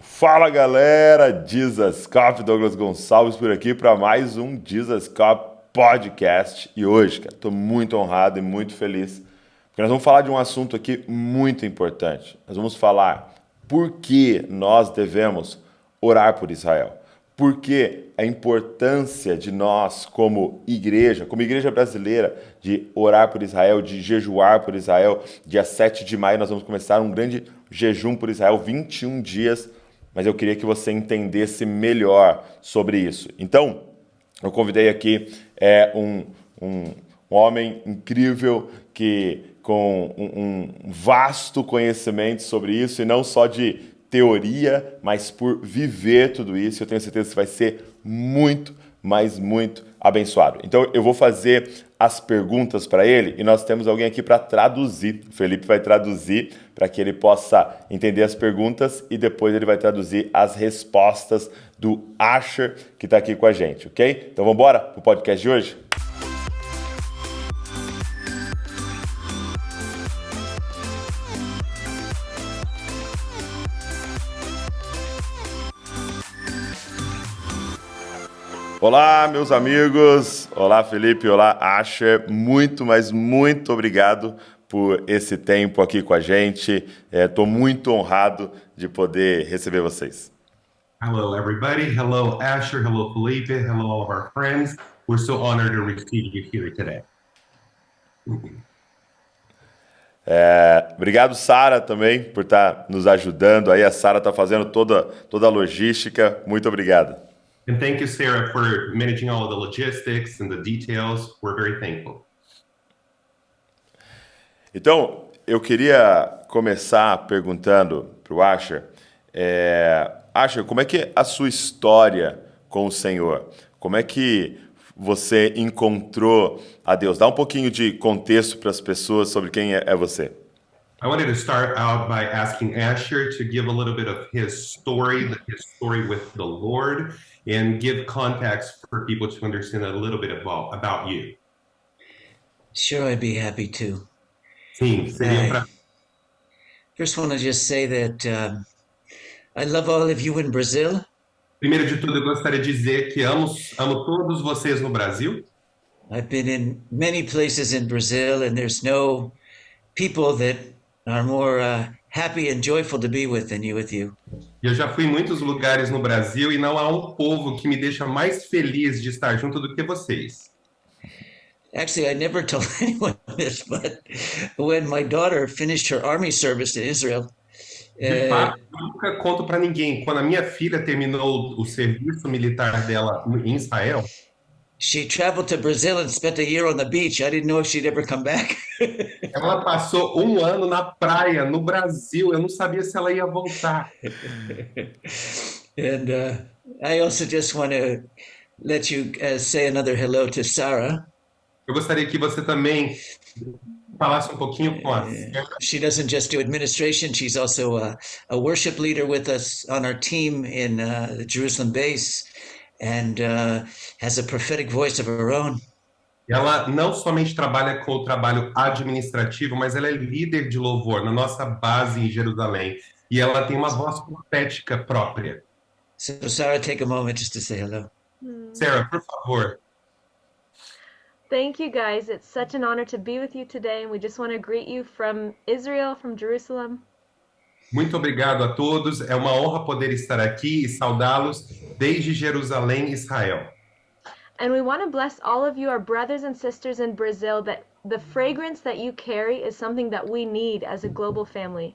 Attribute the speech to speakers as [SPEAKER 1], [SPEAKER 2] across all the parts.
[SPEAKER 1] Fala galera, Jesuscopy, Douglas Gonçalves por aqui para mais um Jesuscopy Podcast. E hoje, cara, estou muito honrado e muito feliz, porque nós vamos falar de um assunto aqui muito importante. Nós vamos falar por que nós devemos orar por Israel. Por que a importância de nós, como igreja brasileira, de orar por Israel, de jejuar por Israel. Dia 7 de maio nós vamos começar um grande jejum por Israel, 21 dias, mas eu queria que você entendesse melhor sobre isso. Então, eu convidei aqui um homem incrível com um vasto conhecimento sobre isso, e não só de teoria, mas por viver tudo isso. Eu tenho certeza que vai ser muito, mas muito abençoado. Então, eu vou fazer as perguntas para ele e nós temos alguém aqui para traduzir. O Felipe vai traduzir para que ele possa entender as perguntas e depois ele vai traduzir as respostas do Asher, que está aqui com a gente, ok? Então, vamos embora para o podcast de hoje? Olá, meus amigos. Olá, Felipe. Olá, Asher. Muito, mas muito obrigado por esse tempo aqui com a gente. Estou muito honrado de poder receber vocês.
[SPEAKER 2] Hello, everybody. Hello, Asher. Hello, Felipe. Hello, all of our friends. We're so honored to receive you here today.
[SPEAKER 1] Obrigado, Sara, também, por estar nos ajudando. Aí a Sara está fazendo toda a logística. Muito obrigado.
[SPEAKER 2] And thank you, Sarah, for managing all of the logistics and the details. We're very thankful.
[SPEAKER 1] Então, eu queria começar perguntando para o Asher. Asher, como é que é a sua história com o Senhor? Como é que você encontrou a Deus? Dá um pouquinho de contexto para as pessoas sobre quem é você.
[SPEAKER 2] I wanted to start out by asking Asher to give a little bit of his story with the Lord, and give context for people to understand a little bit about you.
[SPEAKER 3] Sure, I'd be happy to.
[SPEAKER 2] Sim, seria para...
[SPEAKER 3] First, want to just say that I love all of you in Brazil.
[SPEAKER 2] Primeiro de tudo, eu gostaria de dizer que amo todos vocês no Brasil.
[SPEAKER 3] I've been in many places in Brazil, and there's no people that are more happy and joyful to be with than with you.
[SPEAKER 2] Eu já fui em muitos lugares no Brasil e não há um povo que me deixa mais feliz de estar junto do que vocês.
[SPEAKER 3] Actually, I never told anyone this, but when my daughter finished her army service in Israel,
[SPEAKER 2] De fato, eu nunca conto para ninguém. Quando a minha filha terminou o serviço militar dela em Israel,
[SPEAKER 3] she traveled to Brazil and spent a year on the beach. I didn't know if she'd ever come back.
[SPEAKER 2] ela passou um ano na praia, no Brasil. Eu não sabia se ela ia voltar.
[SPEAKER 3] And I also just want to let you say another hello to Sarah.
[SPEAKER 2] Eu gostaria que você também falasse um pouquinho com a Sarah.
[SPEAKER 3] She doesn't just do administration. She's also a worship leader with us on our team in the Jerusalem base, and has a prophetic voice of her own.
[SPEAKER 2] Ela não somente trabalha com o trabalho administrativo, mas ela é líder de louvor na nossa base em Jerusalém. E ela tem uma voz profética própria.
[SPEAKER 3] So Sarah, take a moment just to say hello.
[SPEAKER 2] Sarah, por favor.
[SPEAKER 4] Thank you, guys. It's such an honor to be with you today, and we just want to greet you from Israel, from Jerusalem.
[SPEAKER 2] Muito obrigado a todos. É uma honra poder estar aqui e saudá-los desde Jerusalém, Israel.
[SPEAKER 4] And we want to bless all of you, our brothers and sisters in Brazil, that the fragrance that you carry is something that we need as a global family.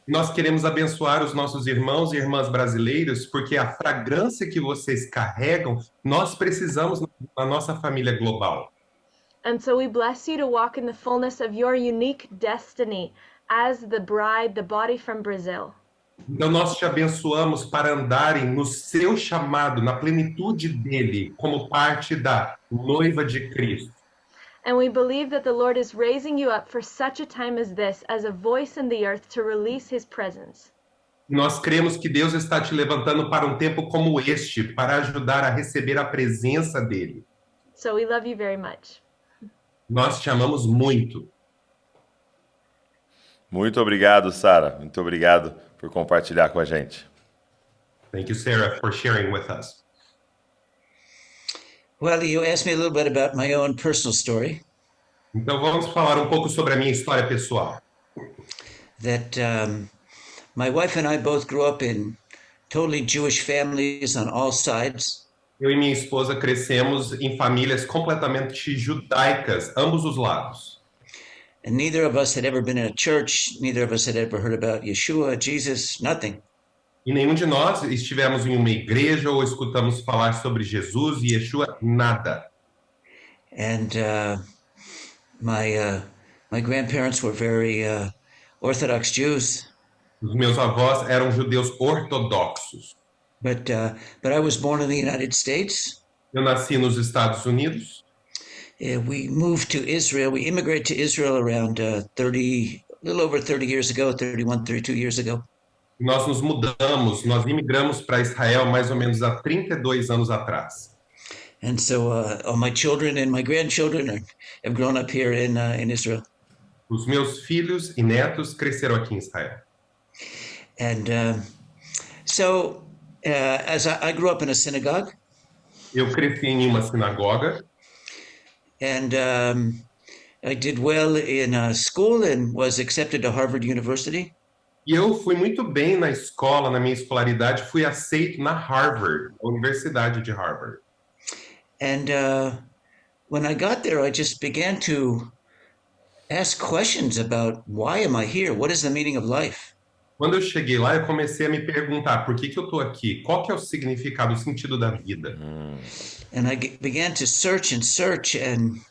[SPEAKER 2] Nós queremos abençoar os nossos irmãos e irmãs brasileiros, porque a fragrância que vocês carregam, nós precisamos na nossa família global.
[SPEAKER 4] And so we bless you to walk in the fullness of your unique destiny as the bride, the body from Brazil.
[SPEAKER 2] Então nós te abençoamos para andarem no seu chamado, na plenitude dele, como parte da noiva de Cristo.
[SPEAKER 4] And we believe that the Lord is raising you up for such a time as this, as a voice in the earth to release his presence.
[SPEAKER 2] Nós cremos que Deus está te levantando para um tempo como este, para ajudar a receber a presença dele.
[SPEAKER 4] So we love you very much.
[SPEAKER 2] Nós te amamos muito.
[SPEAKER 1] Muito obrigado, Sara. Muito obrigado por compartilhar com a gente.
[SPEAKER 2] Thank you, Sarah, for sharing with us.
[SPEAKER 3] Well, you asked me a little bit about my own personal story.
[SPEAKER 2] Então vamos falar um pouco sobre a minha história pessoal.
[SPEAKER 3] That my wife and I both grew up in totally Jewish families on all sides.
[SPEAKER 2] Eu e minha esposa crescemos em famílias completamente judaicas, ambos os lados.
[SPEAKER 3] And neither of us had ever been in a church. Neither of us had ever heard about Yeshua, Jesus, nothing.
[SPEAKER 2] E nenhum de nós estivemos em uma igreja ou escutamos falar sobre Jesus e Yeshua, nada.
[SPEAKER 3] And my grandparents were very Orthodox Jews.
[SPEAKER 2] Os meus avós eram judeus ortodoxos.
[SPEAKER 3] But I was born in the United States.
[SPEAKER 2] Eu nasci nos Estados Unidos.
[SPEAKER 3] We moved to Israel. We immigrated to Israel around a little over 30 years ago, 31, 32 years ago.
[SPEAKER 2] Nós nos mudamos, nós imigramos para Israel mais ou menos há 32 anos atrás.
[SPEAKER 3] And so all my children and my grandchildren have grown up here in Israel.
[SPEAKER 2] Os meus filhos e netos cresceram aqui em Israel.
[SPEAKER 3] And so as I grew up in a synagogue.
[SPEAKER 2] Eu cresci em uma sinagoga.
[SPEAKER 3] And I did well in school and was accepted to Harvard University.
[SPEAKER 2] E eu fui muito bem na escola, na minha escolaridade, fui aceito na Harvard, a Universidade de Harvard.
[SPEAKER 3] And when I got there, I just began to ask questions about why am I here? What is the meaning of life?
[SPEAKER 2] Quando eu cheguei lá, eu comecei a me perguntar por que eu estou aqui? Qual que é o significado, o sentido da vida?
[SPEAKER 3] And I began to search and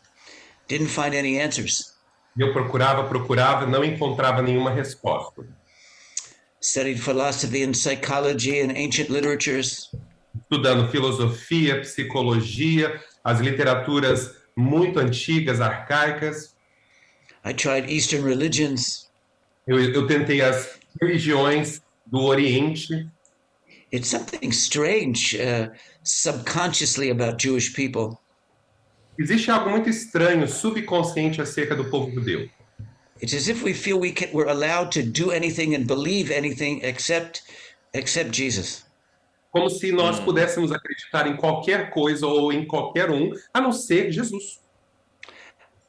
[SPEAKER 3] didn't find any answers.
[SPEAKER 2] Eu procurava, não encontrava nenhuma resposta.
[SPEAKER 3] Studied philosophy and psychology and ancient literatures.
[SPEAKER 2] Estudando filosofia, psicologia, as literaturas muito antigas, arcaicas.
[SPEAKER 3] I tried Eastern religions.
[SPEAKER 2] Eu tentei as religiões do Oriente.
[SPEAKER 3] It's something strange subconsciously about Jewish people.
[SPEAKER 2] Existe algo muito estranho, subconsciente acerca do povo judeu.
[SPEAKER 3] It's as if we feel we're allowed to do anything and believe anything except Jesus.
[SPEAKER 2] Como se nós pudéssemos acreditar em qualquer coisa ou em qualquer um, a não ser Jesus.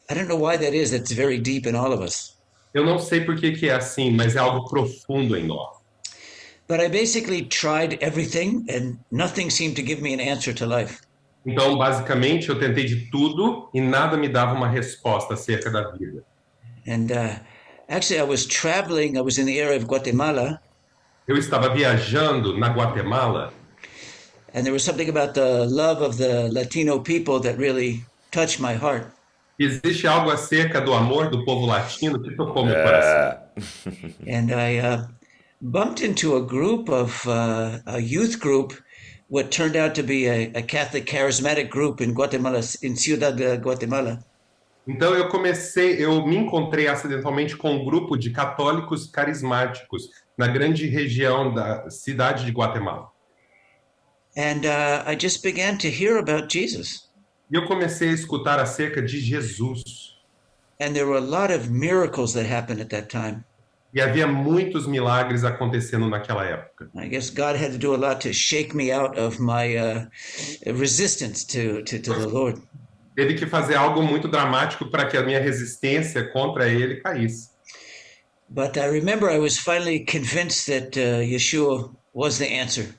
[SPEAKER 3] I don't know why that is. That's very deep in all of us.
[SPEAKER 2] Eu não sei por que é assim, mas é algo profundo em nós.
[SPEAKER 3] But I basically tried everything and nothing seemed to give me an answer to life.
[SPEAKER 2] Então, basicamente, eu tentei de tudo e nada me dava uma resposta acerca da vida.
[SPEAKER 3] And actually, I was traveling. I was in the area of Guatemala.
[SPEAKER 2] Eu estava viajando na Guatemala.
[SPEAKER 3] And there was something about the love of the Latino people that really touched my heart.
[SPEAKER 2] Existe algo acerca do amor do povo latino que tocou meu coração.
[SPEAKER 3] And I bumped into a group of a youth group, what turned out to be a Catholic charismatic group in Guatemala, in Ciudad de Guatemala.
[SPEAKER 2] Então eu me encontrei acidentalmente com um grupo de católicos carismáticos na grande região da cidade de Guatemala.
[SPEAKER 3] And I just began to hear about Jesus.
[SPEAKER 2] E eu comecei a escutar acerca de Jesus.
[SPEAKER 3] And there were a lot of miracles that happened at that time.
[SPEAKER 2] E havia muitos milagres acontecendo naquela época.
[SPEAKER 3] I guess God had to do a lot to shake me out of my resistance to the Lord.
[SPEAKER 2] Teve que fazer algo muito dramático para que a minha resistência contra ele caísse.
[SPEAKER 3] But I remember I was finally convinced that Yeshua was the answer.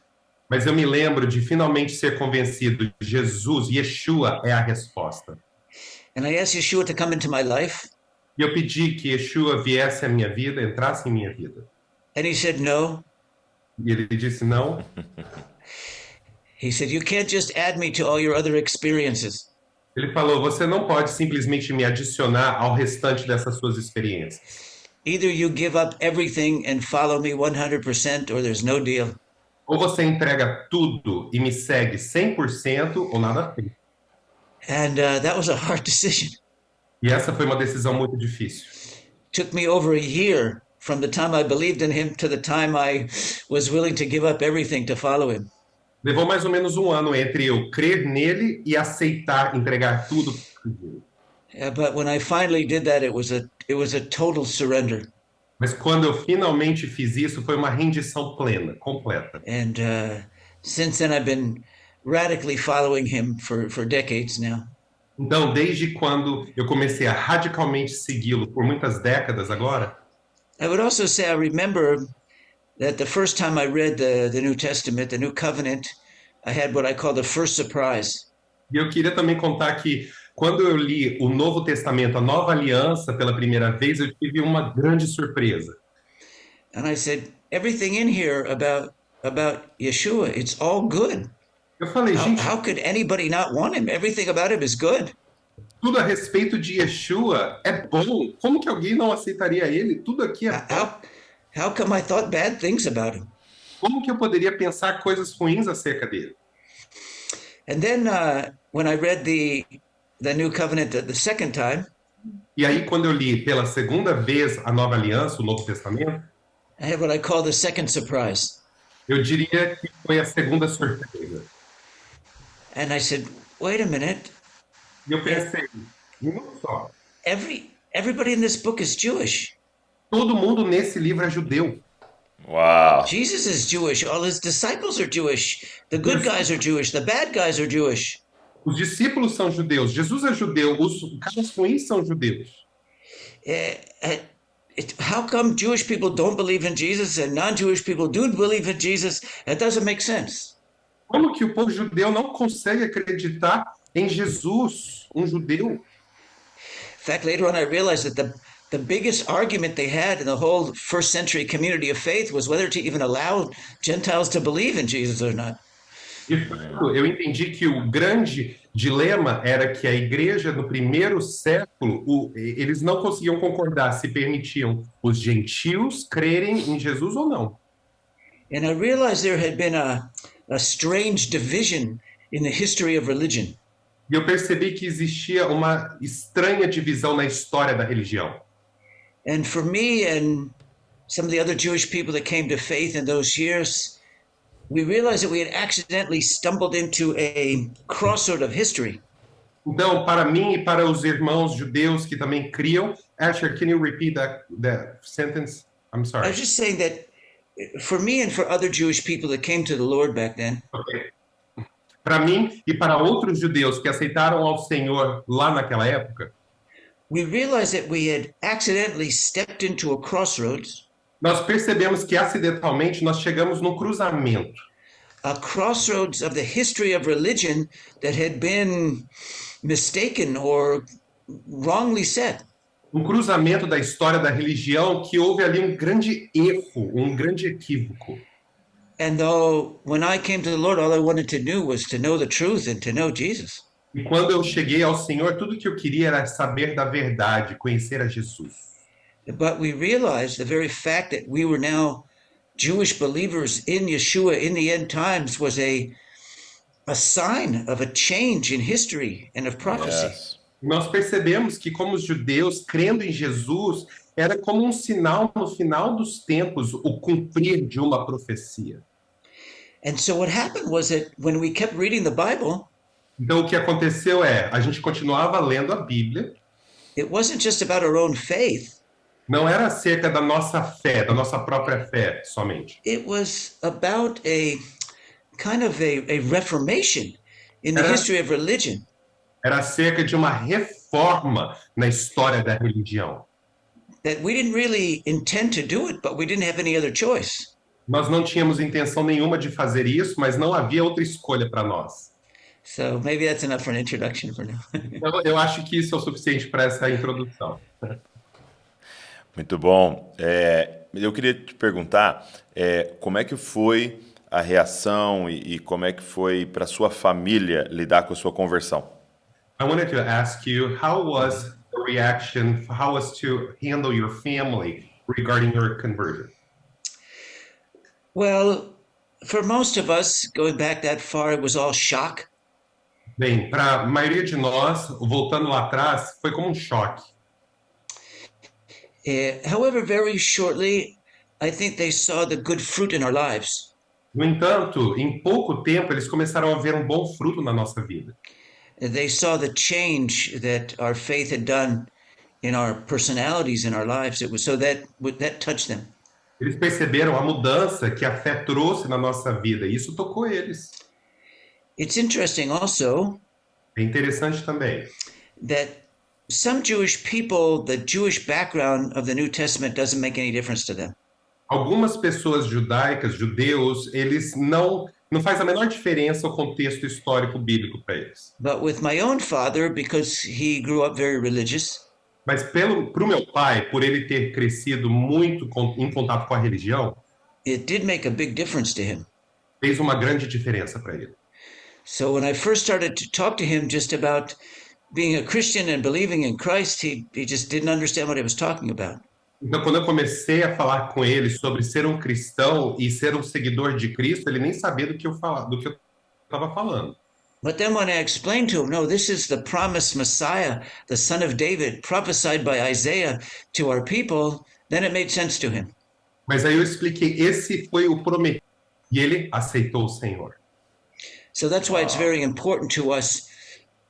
[SPEAKER 2] Mas eu me lembro de finalmente ser convencido. Jesus, Yeshua é a resposta.
[SPEAKER 3] And I asked Yeshua to come into my life.
[SPEAKER 2] E eu pedi que Yeshua viesse à minha vida, entrasse em minha vida.
[SPEAKER 3] And he said no.
[SPEAKER 2] E ele disse não.
[SPEAKER 3] He said, you can't just add me to all your other experiences.
[SPEAKER 2] Ele falou, você não pode simplesmente me adicionar ao restante dessas suas experiências.
[SPEAKER 3] Either you give up everything and follow me 100% or there's no deal.
[SPEAKER 2] Ou você entrega tudo e me segue 100% ou nada feito.
[SPEAKER 3] And that was a hard decision.
[SPEAKER 2] E essa foi uma decisão muito difícil.
[SPEAKER 3] Took me over a year from the time I believed in him to the time I was willing to give up everything to follow him.
[SPEAKER 2] Levou mais ou menos um ano entre eu crer nele e aceitar entregar tudo para ele.
[SPEAKER 3] But when I finally did that, it was a total surrender.
[SPEAKER 2] Mas quando eu finalmente fiz isso, foi uma rendição plena, completa.
[SPEAKER 3] And since then, I've been radically following him for decades now.
[SPEAKER 2] Então, desde quando eu comecei a radicalmente segui-lo por muitas décadas agora,
[SPEAKER 3] I would also say I remember that the first time I read the New Testament, the New Covenant, I had what I call the first surprise.
[SPEAKER 2] e eu queria também contar que quando eu li o Novo Testamento, a Nova Aliança, pela primeira vez, eu tive uma grande surpresa.
[SPEAKER 3] And I said, everything in here about Yeshua, it's all good.
[SPEAKER 2] Eu falei, gente,
[SPEAKER 3] How could anybody not want him? Everything about him is good.
[SPEAKER 2] tudo a respeito de Yeshua é bom. Como que alguém não aceitaria ele? Tudo aqui é bom.
[SPEAKER 3] How come I thought bad things about him?
[SPEAKER 2] Como que eu poderia pensar coisas ruins acerca dele?
[SPEAKER 3] And then when I read the New Covenant the second time,
[SPEAKER 2] E aí, quando eu li pela segunda vez a Nova Aliança, o Novo Testamento,
[SPEAKER 3] I had what I call the second surprise.
[SPEAKER 2] eu diria que foi a segunda surpresa.
[SPEAKER 3] And I said, wait a minute,
[SPEAKER 2] E eu pensei, não só,
[SPEAKER 3] everybody in this book is Jewish.
[SPEAKER 2] todo mundo nesse livro é judeu.
[SPEAKER 1] Uau!
[SPEAKER 3] Jesus is Jewish. All his disciples are Jewish. The good guys are Jewish. The bad guys are Jewish.
[SPEAKER 2] Os discípulos são judeus, Jesus é judeu, os caras ruins são judeus.
[SPEAKER 3] How come Jewish people don't believe in Jesus and non-Jewish people do believe in Jesus? It doesn't make sense.
[SPEAKER 2] Como que o povo judeu não consegue acreditar em Jesus, um judeu?
[SPEAKER 3] In fact, later on I realized that the biggest argument they had in the whole first century community of faith was whether to even allow Gentiles to believe in Jesus or not.
[SPEAKER 2] De fato, eu entendi que o grande dilema era que a igreja no primeiro século, eles não conseguiam concordar se permitiam os gentios crerem em Jesus ou não.
[SPEAKER 3] And I realized there had been a strange division in the history of religion.
[SPEAKER 2] E eu percebi que existia uma estranha divisão na história da religião.
[SPEAKER 3] And for me and some of the other Jewish people that came to faith in those years, we realized that we had accidentally stumbled into a crossroad of history.
[SPEAKER 2] Então, para mim e para os irmãos judeus que também criam, Asher, can you repeat that sentence? I'm
[SPEAKER 3] I
[SPEAKER 2] sorry.
[SPEAKER 3] was just saying that for me and for other Jewish people that came to the Lord back then,
[SPEAKER 2] Okay. Para mim e para outros judeus que aceitaram ao Senhor lá naquela época,
[SPEAKER 3] we realized that we had accidentally stepped into a crossroads,
[SPEAKER 2] nós percebemos que acidentalmente nós chegamos num cruzamento.
[SPEAKER 3] a crossroads of the history of religion that had been mistaken or wrongly set.
[SPEAKER 2] Um cruzamento da história da religião que houve ali um grande erro, um grande equívoco.
[SPEAKER 3] And though when I came to the Lord, all I wanted to do was to know the truth and to know Jesus.
[SPEAKER 2] E quando eu cheguei ao Senhor, tudo que eu queria era saber da verdade, conhecer a Jesus.
[SPEAKER 3] But we realized the very fact that we were now Jewish believers in Yeshua in the end times was a sign of a change in history and of prophecy.
[SPEAKER 1] Yes.
[SPEAKER 2] Nós percebemos que, como judeus, crendo em Jesus, era como um sinal no final dos tempos, o cumprir de uma profecia.
[SPEAKER 3] And so what happened was that when we kept reading the Bible,
[SPEAKER 2] Então, o que aconteceu é, a gente continuava lendo a Bíblia,
[SPEAKER 3] it wasn't just about our own faith.
[SPEAKER 2] não era acerca da nossa fé, da nossa própria fé somente.
[SPEAKER 3] It was about a kind of a reformation in the
[SPEAKER 2] Era-
[SPEAKER 3] history of religion.
[SPEAKER 2] Era acerca de uma reforma na história da religião.
[SPEAKER 3] That we didn't really intend to do it, but we didn't have any other choice.
[SPEAKER 2] Nós não tínhamos intenção nenhuma de fazer isso, mas não havia outra escolha para nós.
[SPEAKER 3] So maybe that's enough for an introduction for now.
[SPEAKER 2] Então, eu acho que isso é o suficiente para essa introdução.
[SPEAKER 1] Muito bom. Eu queria te perguntar como é que foi a reação e como é que foi para sua família lidar com a sua conversão?
[SPEAKER 2] I wanted to ask you, how was the reaction, how was to handle your family regarding your conversion?
[SPEAKER 3] Well, for most of us, going back that far, it was all shock.
[SPEAKER 2] Bem, para a maioria de nós, voltando lá atrás, foi como um choque.
[SPEAKER 3] However, very shortly, I think they saw the good fruit in our lives.
[SPEAKER 2] No entanto, em pouco tempo, eles começaram a ver um bom fruto na nossa vida.
[SPEAKER 3] They saw the change that our faith had done in our personalities, in our lives. It was so that touched them.
[SPEAKER 2] Eles perceberam a mudança que a fé trouxe na nossa vida, e isso tocou eles.
[SPEAKER 3] It's interesting also
[SPEAKER 2] É interessante também
[SPEAKER 3] that some Jewish people, the Jewish background of the New Testament doesn't make any difference to them.
[SPEAKER 2] algumas pessoas judaicas, judeus, eles não faz a menor diferença o contexto histórico bíblico para eles.
[SPEAKER 3] But with my own father, because he grew up very religious,
[SPEAKER 2] Mas pro meu pai, por ele ter crescido muito em contato com a religião,
[SPEAKER 3] it did make a big difference to him.
[SPEAKER 2] fez uma grande diferença para ele.
[SPEAKER 3] So when I first started to talk to him just about being a Christian and believing in Christ, he just didn't understand what I was talking about.
[SPEAKER 2] Então, quando eu comecei a falar com ele sobre ser um cristão e ser um seguidor de Cristo, ele nem sabia do que eu estava falando.
[SPEAKER 3] But then when I explained to him, no, this is the promised Messiah, the son of David, prophesied by Isaiah to our people, then it made sense to him.
[SPEAKER 2] Mas aí eu expliquei, esse foi o prometido, e ele aceitou o Senhor.
[SPEAKER 3] So that's why it's very important to us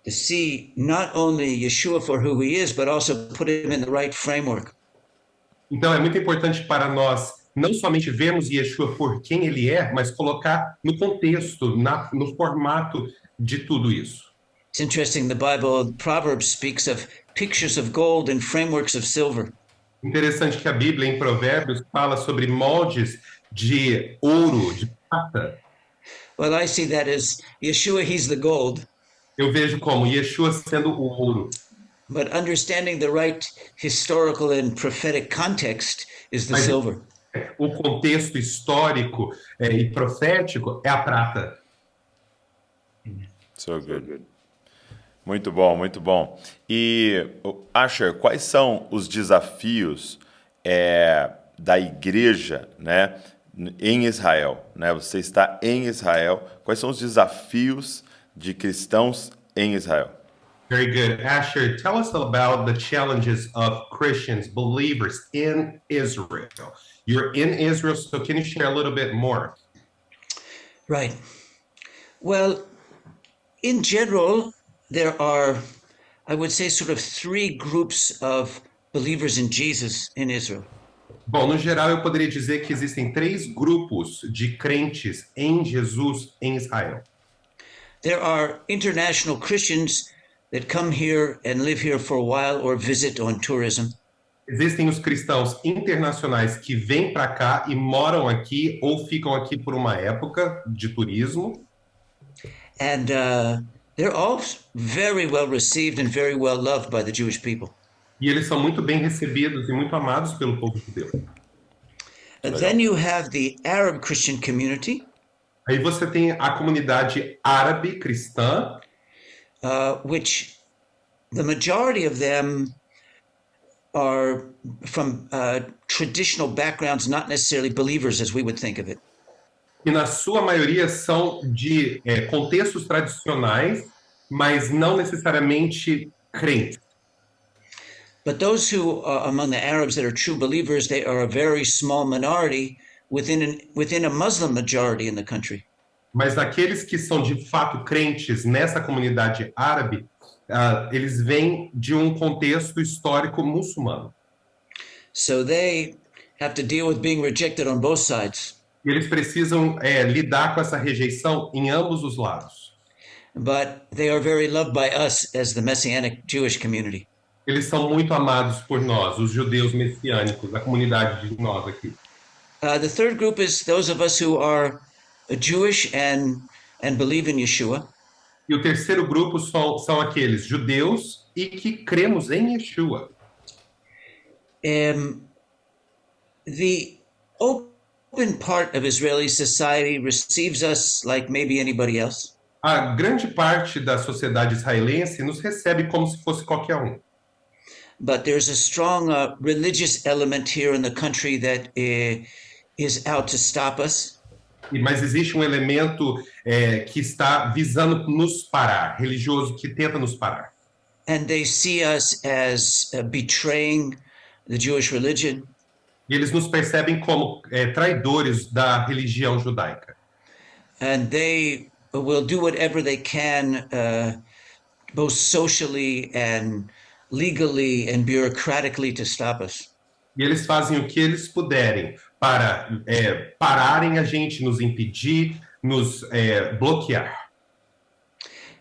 [SPEAKER 3] to see not only Yeshua for who he is, but also put him in the right framework.
[SPEAKER 2] Então, é muito importante para nós não somente vermos Yeshua por quem ele é, mas colocar no contexto, no formato de tudo isso.
[SPEAKER 3] It's interesting, the Bible, Proverbs speaks of pictures of gold and frameworks of silver.
[SPEAKER 2] Interessante que a Bíblia, em Provérbios, fala sobre moldes de ouro, de prata.
[SPEAKER 3] Well, I see that as Yeshua, he's the gold,
[SPEAKER 2] Eu vejo como Yeshua sendo o ouro.
[SPEAKER 3] but understanding the right historical and prophetic context is the
[SPEAKER 2] Mas
[SPEAKER 3] silver.
[SPEAKER 2] o contexto histórico e profético é a prata.
[SPEAKER 1] So good. Muito bom, muito bom. E, Asher, quais são os desafios da igreja, né, em Israel? Né? Você está em Israel. Quais são os desafios de cristãos em Israel?
[SPEAKER 2] Very good. Asher, tell us about the challenges of Christians, believers in Israel. You're in Israel, so can you share a little bit more?
[SPEAKER 3] Right. Well, in general, there are, I would say, sort of three groups of believers in Jesus in Israel.
[SPEAKER 2] Bom, no geral, eu poderia dizer que existem três grupos de crentes em Jesus em Israel.
[SPEAKER 3] There are international Christians that come here and live here for a while or visit on tourism.
[SPEAKER 2] Existem os cristãos internacionais que vêm para cá e moram aqui ou ficam aqui por uma época de turismo.
[SPEAKER 3] And they're all very well received and very well loved by the Jewish people.
[SPEAKER 2] E eles são muito bem recebidos e muito amados pelo povo judeu.
[SPEAKER 3] And then you have the Arab Christian community,
[SPEAKER 2] Aí você tem a comunidade árabe cristã,
[SPEAKER 3] which the majority of them are from traditional backgrounds, not necessarily believers as we would think of it.
[SPEAKER 2] e na sua maioria são de contextos tradicionais, mas não necessariamente crentes.
[SPEAKER 3] But those who are among the Arabs that are true believers, they are a very small minority within a Muslim majority in the country.
[SPEAKER 2] Mas aqueles que são de fato crentes nessa comunidade árabe, eles vêm de um contexto histórico muçulmano.
[SPEAKER 3] So they have to deal with being rejected on both sides.
[SPEAKER 2] E eles precisam lidar com essa rejeição em ambos os lados.
[SPEAKER 3] But they are very loved by us as the Messianic Jewish community.
[SPEAKER 2] Eles são muito amados por nós, os judeus messiânicos, a comunidade de nós aqui.
[SPEAKER 3] The third group is those of us who are Jewish and believe in Yeshua.
[SPEAKER 2] E o terceiro grupo são aqueles judeus e que cremos em Yeshua.
[SPEAKER 3] The open part of Israeli society receives us like maybe anybody else.
[SPEAKER 2] A grande parte da sociedade israelense nos recebe como se fosse qualquer um.
[SPEAKER 3] But there's a strong religious element here in the country that is out to stop us.
[SPEAKER 2] Mas existe um elemento que está visando nos parar, religioso que tenta nos parar.
[SPEAKER 3] And they see us as betraying the Jewish religion.
[SPEAKER 2] E eles nos percebem como traidores da religião judaica.
[SPEAKER 3] And they will do whatever they can, both socially and legally and bureaucratically to stop us.
[SPEAKER 2] E eles fazem o que eles puderem para pararem a gente, nos impedir, nos bloquear.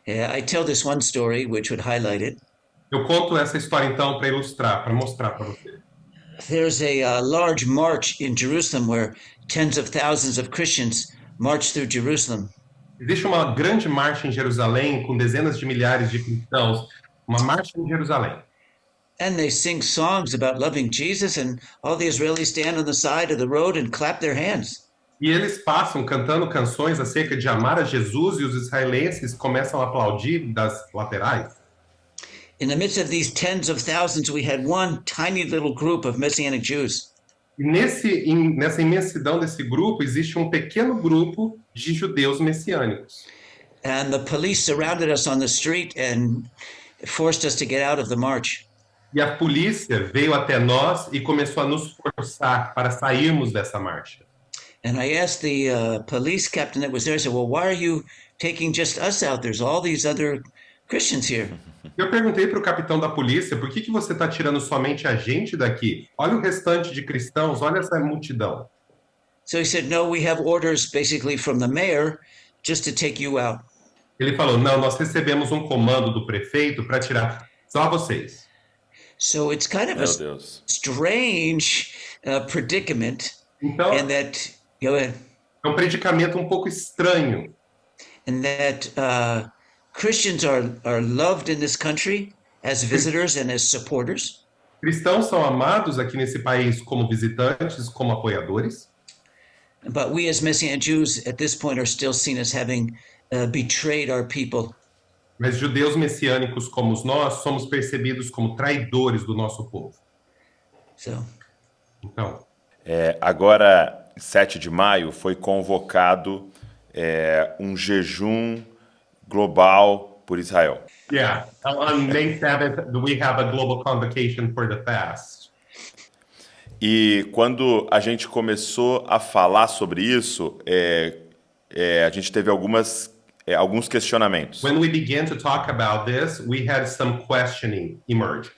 [SPEAKER 3] I tell this one story which would highlight it.
[SPEAKER 2] Eu conto essa história então para ilustrar, para mostrar para você.
[SPEAKER 3] There's a large march in Jerusalem where tens of thousands of Christians march through Jerusalem.
[SPEAKER 2] Existe uma grande marcha em Jerusalém com dezenas de milhares de cristãos, uma marcha em Jerusalém.
[SPEAKER 3] And they sing songs about loving Jesus, and all the Israelis stand on the side of the road and clap their hands.
[SPEAKER 2] E eles passam cantando canções acerca de amar a Jesus, e os israelenses começam a aplaudir das laterais.
[SPEAKER 3] In the midst of these tens of thousands, we had one tiny little group of Messianic Jews.
[SPEAKER 2] E nessa imensidão desse grupo, existe um pequeno grupo de judeus messiânicos.
[SPEAKER 3] And the police surrounded us on the street and forced us to get out of the march.
[SPEAKER 2] E a polícia veio até nós e começou a nos forçar para sairmos dessa marcha.
[SPEAKER 3] And I asked the police captain that was there, I said, well, why are you taking just us out? There's all these other Christians here.
[SPEAKER 2] Eu perguntei para o capitão da polícia, por que você está tirando somente a gente daqui? Olha o restante de cristãos, olha essa multidão.
[SPEAKER 3] So he said, no, we have orders basically from the mayor just to take you out.
[SPEAKER 2] Ele falou, não, nós recebemos um comando do prefeito para tirar só vocês.
[SPEAKER 3] So it's kind of a strange predicament.
[SPEAKER 2] Então,
[SPEAKER 3] and that, go ahead.
[SPEAKER 2] É um predicamento um pouco estranho.
[SPEAKER 3] And that Christians are loved in this country as visitors and as supporters.
[SPEAKER 2] Cristãos são amados aqui nesse país como visitantes, como apoiadores.
[SPEAKER 3] But we as Messianic Jews at this point are still seen as having betrayed our people.
[SPEAKER 2] Mas judeus messiânicos como nós somos percebidos como traidores do nosso povo. Então,
[SPEAKER 1] agora, 7 de maio, foi convocado um jejum global por Israel.
[SPEAKER 2] Yeah, on May 7th, we have a global convocation for the fast.
[SPEAKER 1] E quando a gente começou a falar sobre isso, a gente teve alguns questionamentos.
[SPEAKER 2] When we began to talk about this, we had some questioning emerge.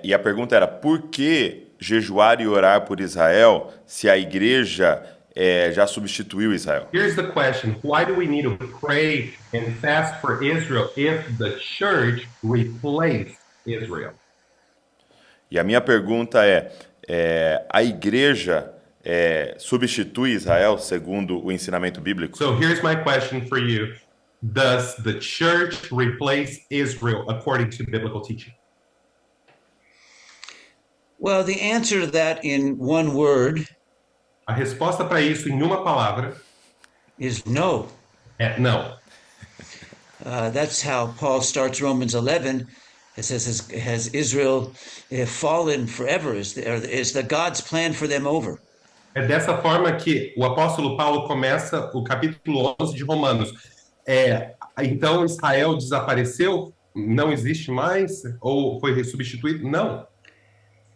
[SPEAKER 1] E a pergunta era, por que jejuar e orar por Israel se a igreja já substituiu Israel?
[SPEAKER 2] Here's the question. Why do we need to pray and fast for Israel if the church replaced Israel?
[SPEAKER 1] E a minha pergunta a igreja substitui Israel segundo o ensinamento bíblico?
[SPEAKER 2] So here's my question for you. Does the church replace Israel according to biblical teaching?
[SPEAKER 3] Well, the answer to that in one word
[SPEAKER 2] A resposta para isso em uma palavra
[SPEAKER 3] is no.
[SPEAKER 2] é não.
[SPEAKER 3] That's how Paul starts Romans 11. It says, has Israel fallen forever? Is the God's plan for them over?
[SPEAKER 2] É dessa forma que o apóstolo Paulo começa o capítulo 11 de Romanos. Então Israel desapareceu? Não existe mais? Ou foi substituído? Não.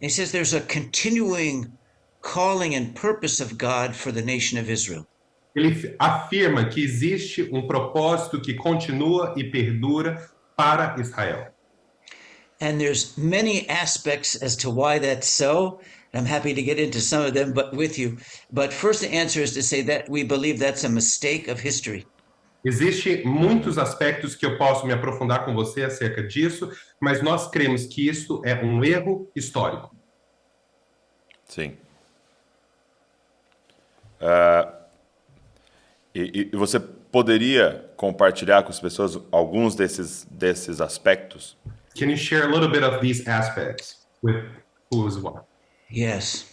[SPEAKER 3] He says there's a continuing calling and purpose of God for the nation of Israel.
[SPEAKER 2] Ele afirma que existe um propósito que continua e perdura para Israel.
[SPEAKER 3] And there's many aspects as to why that's so. I'm happy to get into some of them with you. But first the answer is to say that we believe that's a mistake of history.
[SPEAKER 2] Existem muitos aspectos que eu posso me aprofundar com você acerca disso, mas nós cremos que isso é um erro histórico.
[SPEAKER 1] Sim. E você poderia compartilhar com as pessoas alguns desses aspectos?
[SPEAKER 2] Can you share a little bit of these aspects with who is what?
[SPEAKER 3] Yes.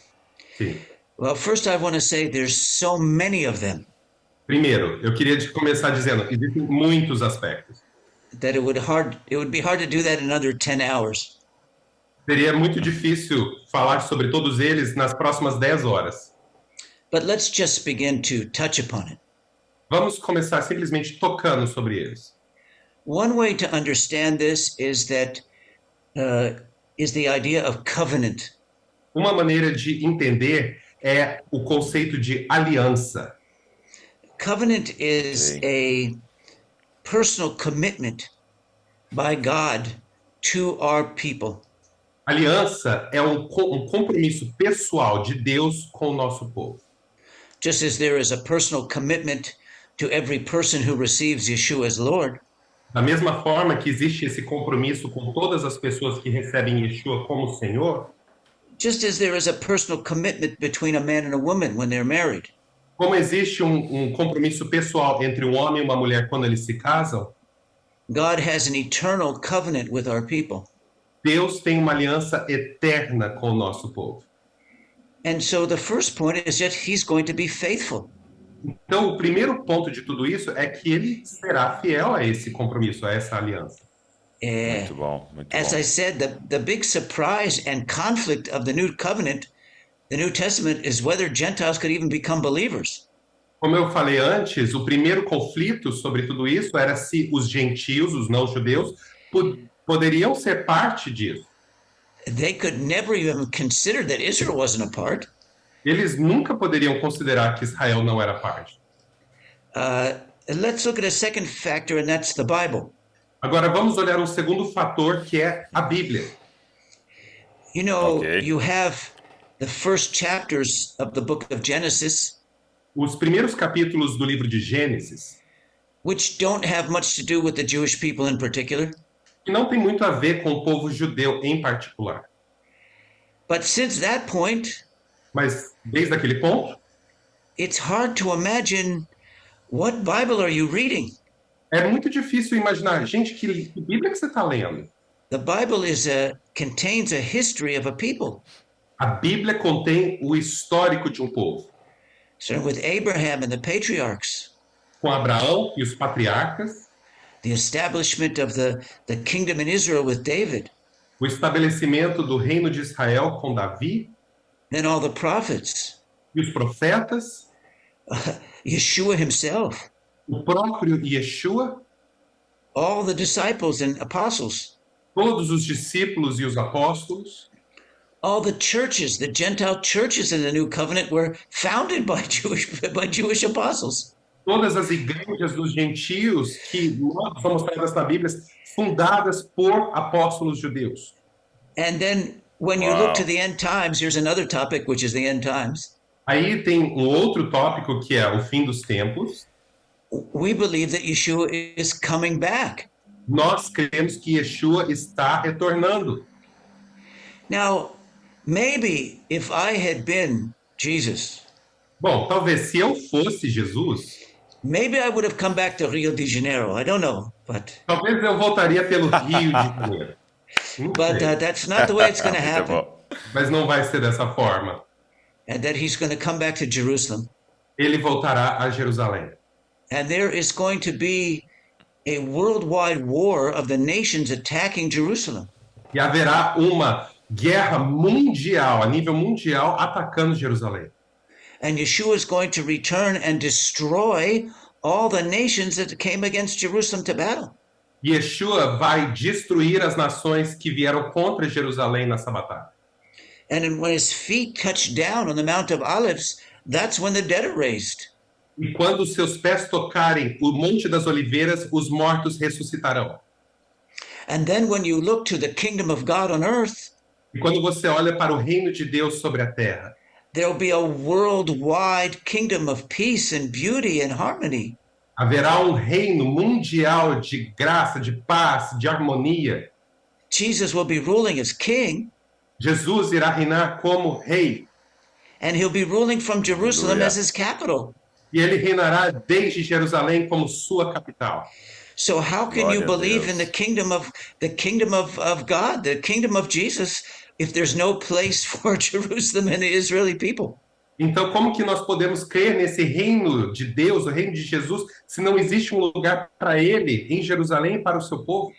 [SPEAKER 2] Sim.
[SPEAKER 3] Well, first I want to say there's so many of them.
[SPEAKER 2] Primeiro, eu queria começar dizendo, existem muitos aspectos.
[SPEAKER 3] That it would be hard to do that in under 10 hours.
[SPEAKER 2] Seria muito difícil falar sobre todos eles nas próximas 10 horas.
[SPEAKER 3] But let's just begin to touch upon it.
[SPEAKER 2] Vamos começar simplesmente tocando sobre eles.
[SPEAKER 3] One way to understand this is that is the idea of covenant.
[SPEAKER 2] Uma maneira de entender é o conceito de aliança.
[SPEAKER 3] Covenant is a personal commitment by God to our people.
[SPEAKER 2] Aliança é um compromisso pessoal de Deus com o nosso povo.
[SPEAKER 3] Just as there is a personal commitment to every person who receives Yeshua as Lord,
[SPEAKER 2] Da mesma forma que existe esse compromisso com todas as pessoas que recebem Yeshua como Senhor,
[SPEAKER 3] just as there is a personal commitment between a man and a woman when they're married,
[SPEAKER 2] como existe um compromisso pessoal entre um homem e uma mulher quando eles se casam,
[SPEAKER 3] God has an eternal covenant with our people.
[SPEAKER 2] Deus tem uma aliança eterna com o nosso povo.
[SPEAKER 3] And so the first point is that he's going to be faithful.
[SPEAKER 2] Então, o primeiro ponto de tudo isso é que ele será fiel a esse compromisso, a essa aliança.
[SPEAKER 1] Muito bom, muito
[SPEAKER 3] As
[SPEAKER 1] bom.
[SPEAKER 3] I said, the big surprise and conflict of the New Covenant, the New Testament, is whether Gentiles could even become believers.
[SPEAKER 2] Como eu falei antes, o primeiro conflito sobre tudo isso era se os gentios, os não-judeus, poderiam ser parte disso.
[SPEAKER 3] They could never even consider that Israel wasn't a part.
[SPEAKER 2] Eles nunca poderiam considerar que Israel não era parte.
[SPEAKER 3] Let's look at a second factor, and that's the Bible.
[SPEAKER 2] Agora vamos olhar um segundo fator, que é a Bíblia.
[SPEAKER 3] You know,
[SPEAKER 1] Okay.
[SPEAKER 3] you have the first chapters of the book of Genesis,
[SPEAKER 2] Os primeiros capítulos do livro de Gênesis,
[SPEAKER 3] which don't have much to do with the Jewish people in particular.
[SPEAKER 2] que não tem muito a ver com o povo judeu em particular.
[SPEAKER 3] But since that point,
[SPEAKER 2] Mas desde aquele ponto,
[SPEAKER 3] it's hard to imagine what Bible are you reading?
[SPEAKER 2] é muito difícil imaginar, gente, que Bíblia que você está lendo?
[SPEAKER 3] The Bible contains a history of a people,
[SPEAKER 2] A Bíblia contém o histórico de um povo,
[SPEAKER 3] starting with Abraham and the patriarchs,
[SPEAKER 2] com Abraão e os patriarcas,
[SPEAKER 3] the establishment of the kingdom in Israel with David,
[SPEAKER 2] o estabelecimento do reino de Israel com Davi
[SPEAKER 3] then all the prophets,
[SPEAKER 2] e os profetas,
[SPEAKER 3] Yeshua himself,
[SPEAKER 2] o próprio Yeshua,
[SPEAKER 3] all the disciples and apostles,
[SPEAKER 2] todos os discípulos e os apóstolos,
[SPEAKER 3] all the churches, the Gentile churches in the New Covenant were founded by Jewish apostles.
[SPEAKER 2] todas as igrejas dos gentios que são mostradas na Bíblia, fundadas por apóstolos judeus.
[SPEAKER 3] And then when you look to the end times, here's another topic, which is the end times.
[SPEAKER 2] Aí tem um outro tópico que é o fim dos tempos.
[SPEAKER 3] We believe that Yeshua is coming back.
[SPEAKER 2] Nós cremos que Yeshua está retornando.
[SPEAKER 3] Now, maybe if I had been Jesus,
[SPEAKER 2] Bom, talvez se eu fosse Jesus,
[SPEAKER 3] maybe I would have come back to Rio de Janeiro. I don't know, but
[SPEAKER 2] talvez eu voltaria pelo Rio de Janeiro. Não sei,
[SPEAKER 3] that's not the way it's going to
[SPEAKER 1] Muito
[SPEAKER 3] happen.
[SPEAKER 1] bom.
[SPEAKER 2] mas não vai ser dessa forma.
[SPEAKER 3] And that he's going to come back to Jerusalem.
[SPEAKER 2] Ele voltará a Jerusalém.
[SPEAKER 3] And there is going to be a worldwide war of the nations attacking Jerusalem.
[SPEAKER 2] E haverá uma guerra mundial, a nível mundial, atacando Jerusalém.
[SPEAKER 3] And Yeshua is going to return and destroy all the nations that came against Jerusalem to battle.
[SPEAKER 2] Yeshua vai destruir as nações que vieram contra Jerusalém nessa batalha.
[SPEAKER 3] And when his feet touch down on the Mount of Olives, that's when the dead are raised.
[SPEAKER 2] E quando os seus pés tocarem o Monte das Oliveiras, os mortos ressuscitarão.
[SPEAKER 3] And then when you look to the kingdom of God on earth,
[SPEAKER 2] E quando você olha para o reino de Deus sobre a terra,
[SPEAKER 3] there'll be a worldwide kingdom of peace and beauty and harmony.
[SPEAKER 2] haverá um reino mundial de graça, de paz, de harmonia.
[SPEAKER 3] Jesus will be ruling as king,
[SPEAKER 2] Jesus irá reinar como rei,
[SPEAKER 3] and he'll be ruling from Jerusalem
[SPEAKER 1] Hallelujah.
[SPEAKER 3] as his capital.
[SPEAKER 2] e ele reinará desde Jerusalém como sua capital.
[SPEAKER 3] So how can
[SPEAKER 1] Glória
[SPEAKER 3] you
[SPEAKER 1] a
[SPEAKER 3] believe
[SPEAKER 1] Deus.
[SPEAKER 3] in the kingdom of God, the kingdom of Jesus, if there's no place for Jerusalem and the Israeli people?
[SPEAKER 2] Então, como que nós podemos crer nesse reino de Deus, o reino de Jesus, se não existe um lugar para ele em Jerusalém e para o seu povo?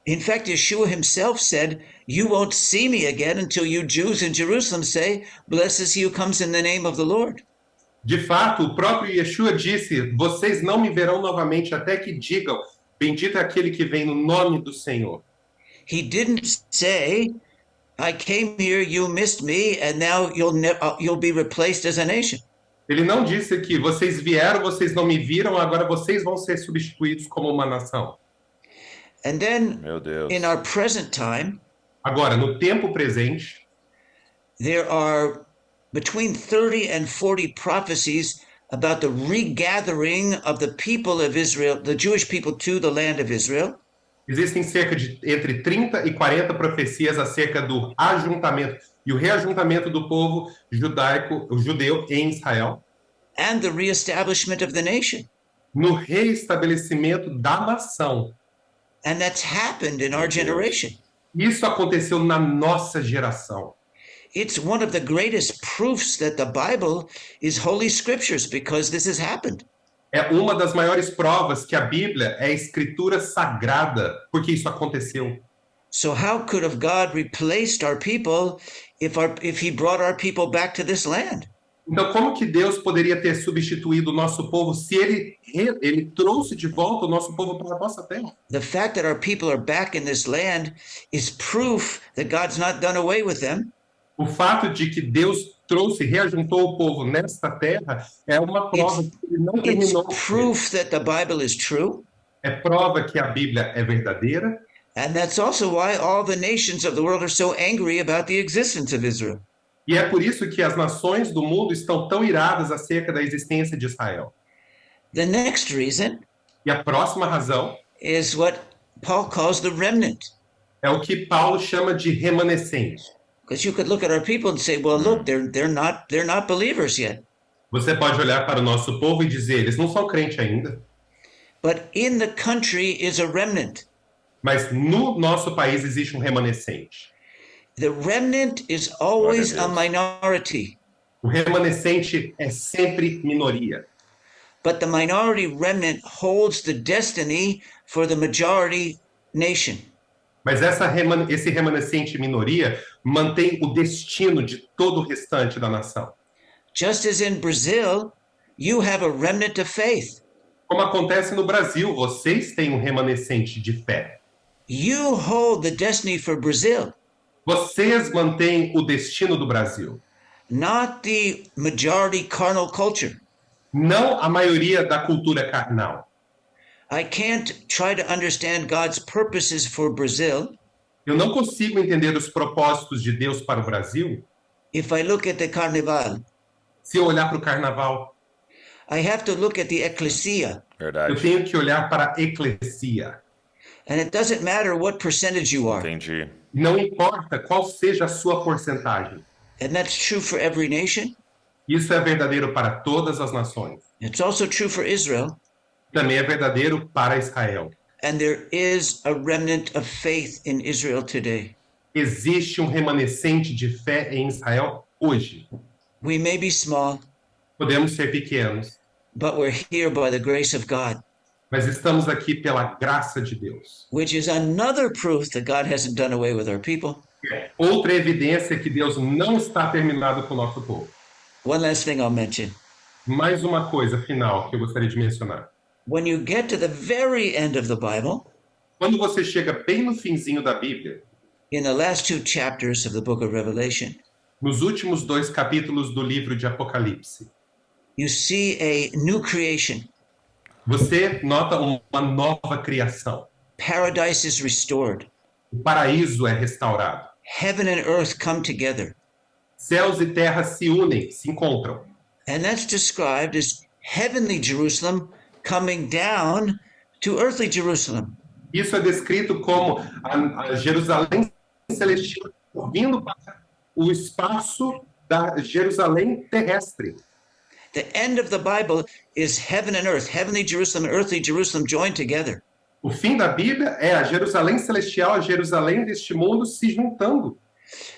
[SPEAKER 3] In fact, Yeshua himself said, "You won't see me again until you Jews in Jerusalem say, 'Blessed is he who comes in the name of the Lord.'"
[SPEAKER 2] De fato, o próprio Yeshua disse: vocês não me verão novamente até que digam: bendito é aquele que vem no nome do Senhor.
[SPEAKER 3] He didn't say, "I came here, you missed me, and now you'll be replaced as a nation."
[SPEAKER 2] Ele não disse que vocês vieram, vocês não me viram, agora vocês vão ser substituídos como uma nação.
[SPEAKER 3] And then
[SPEAKER 1] Meu Deus.
[SPEAKER 3] in our present time,
[SPEAKER 2] Agora, no tempo presente,
[SPEAKER 3] there are between 30 and 40 prophecies about the regathering of the people of Israel, the Jewish people, to the land of Israel.
[SPEAKER 2] existem cerca de entre 30 e 40 profecias acerca do ajuntamento e o reajuntamento do povo judaico, o judeu em Israel,
[SPEAKER 3] And the reestablishment of the nation.
[SPEAKER 2] no reestabelecimento da nação.
[SPEAKER 3] And that's happened in our generation.
[SPEAKER 2] Isso aconteceu na nossa geração.
[SPEAKER 3] It's one of the greatest proofs that the Bible is Holy Scriptures because this has happened.
[SPEAKER 2] É uma das maiores provas que a Bíblia é escritura sagrada, porque isso aconteceu.
[SPEAKER 3] So how could have God replaced our people if he brought our people back to this land?
[SPEAKER 2] Então, como que Deus poderia ter substituído o nosso povo se ele trouxe de volta o nosso povo para a nossa terra?
[SPEAKER 3] The fact that our people are back in this land is proof that God's not done away with them.
[SPEAKER 2] O fato de que Deus trouxe, reajuntou o povo nesta terra é uma prova que ele não
[SPEAKER 3] It's
[SPEAKER 2] terminou.
[SPEAKER 3] proof that the Bible is true.
[SPEAKER 2] É prova que a Bíblia é verdadeira.
[SPEAKER 3] And that's also why all the nations of the world are so angry about the existence of Israel.
[SPEAKER 2] E é por isso que as nações do mundo estão tão iradas acerca da existência de Israel.
[SPEAKER 3] The next reason
[SPEAKER 2] E a próxima razão
[SPEAKER 3] is what Paul calls the remnant.
[SPEAKER 2] é o que Paulo chama de remanescente.
[SPEAKER 3] Because you could look at our people and say, well, look, they're not believers yet.
[SPEAKER 2] Você pode olhar para o nosso povo e dizer, eles não são crentes ainda.
[SPEAKER 3] But in the country is a remnant.
[SPEAKER 2] Mas no nosso país existe um remanescente.
[SPEAKER 3] The remnant is always
[SPEAKER 1] Glória a
[SPEAKER 3] a
[SPEAKER 1] Deus.
[SPEAKER 3] minority,
[SPEAKER 2] O remanescente é sempre minoria.
[SPEAKER 3] but the minority remnant holds the destiny for the majority nation.
[SPEAKER 2] Mas esse remanescente minoria mantém o destino de todo o restante da nação.
[SPEAKER 3] Just as in Brazil, you have a remnant of faith.
[SPEAKER 2] Como acontece no Brasil, vocês têm um remanescente de fé.
[SPEAKER 3] You hold the destiny for Brazil,
[SPEAKER 2] Vocês mantêm o destino do Brasil.
[SPEAKER 3] not the majority carnal culture.
[SPEAKER 2] Não a maioria da cultura carnal.
[SPEAKER 3] I can't try to understand God's purposes for Brazil
[SPEAKER 2] Eu não consigo entender os propósitos de Deus para o Brasil
[SPEAKER 3] if I look at the carnival.
[SPEAKER 2] se eu olhar para o carnaval.
[SPEAKER 3] I have to look at the ecclesia.
[SPEAKER 2] Eu
[SPEAKER 1] Verdade.
[SPEAKER 2] tenho que olhar para a eclesia.
[SPEAKER 3] And it doesn't matter what percentage you are.
[SPEAKER 1] Entendi.
[SPEAKER 2] Não importa qual seja a sua porcentagem.
[SPEAKER 3] And that's true for every nation.
[SPEAKER 2] Isso é verdadeiro para todas as nações.
[SPEAKER 3] It's also true for Israel.
[SPEAKER 2] Também é verdadeiro para Israel.
[SPEAKER 3] And there is a remnant of faith in Israel today.
[SPEAKER 2] Existe um remanescente de fé em Israel hoje.
[SPEAKER 3] We may be small,
[SPEAKER 2] Podemos ser pequenos,
[SPEAKER 3] but we're here by the grace of God,
[SPEAKER 2] mas estamos aqui pela graça de Deus.
[SPEAKER 3] which is another proof that God hasn't done away with our people.
[SPEAKER 2] Outra evidência que Deus não está terminado com o nosso povo.
[SPEAKER 3] One last thing I'll mention.
[SPEAKER 2] Mais uma coisa final que eu gostaria de mencionar.
[SPEAKER 3] When you get to the very end of the Bible,
[SPEAKER 2] Quando você chega bem no finzinho da Bíblia,
[SPEAKER 3] in the last 2 chapters of the book of Revelation,
[SPEAKER 2] nos últimos 2 capítulos do livro de Apocalipse,
[SPEAKER 3] you see a new creation.
[SPEAKER 2] você nota uma nova criação.
[SPEAKER 3] Paradise is restored.
[SPEAKER 2] O paraíso é restaurado.
[SPEAKER 3] Heaven and earth come together.
[SPEAKER 2] Céus e terra se unem, se encontram.
[SPEAKER 3] And that's described as heavenly Jerusalem coming down to earthly Jerusalem.
[SPEAKER 2] Isso é descrito como a Jerusalém celestial vindo para o espaço da Jerusalém terrestre.
[SPEAKER 3] The end of the Bible is heaven and earth, heavenly Jerusalem and earthly Jerusalem joined together.
[SPEAKER 2] O fim da Bíblia é a Jerusalém celestial, a Jerusalém deste mundo se juntando.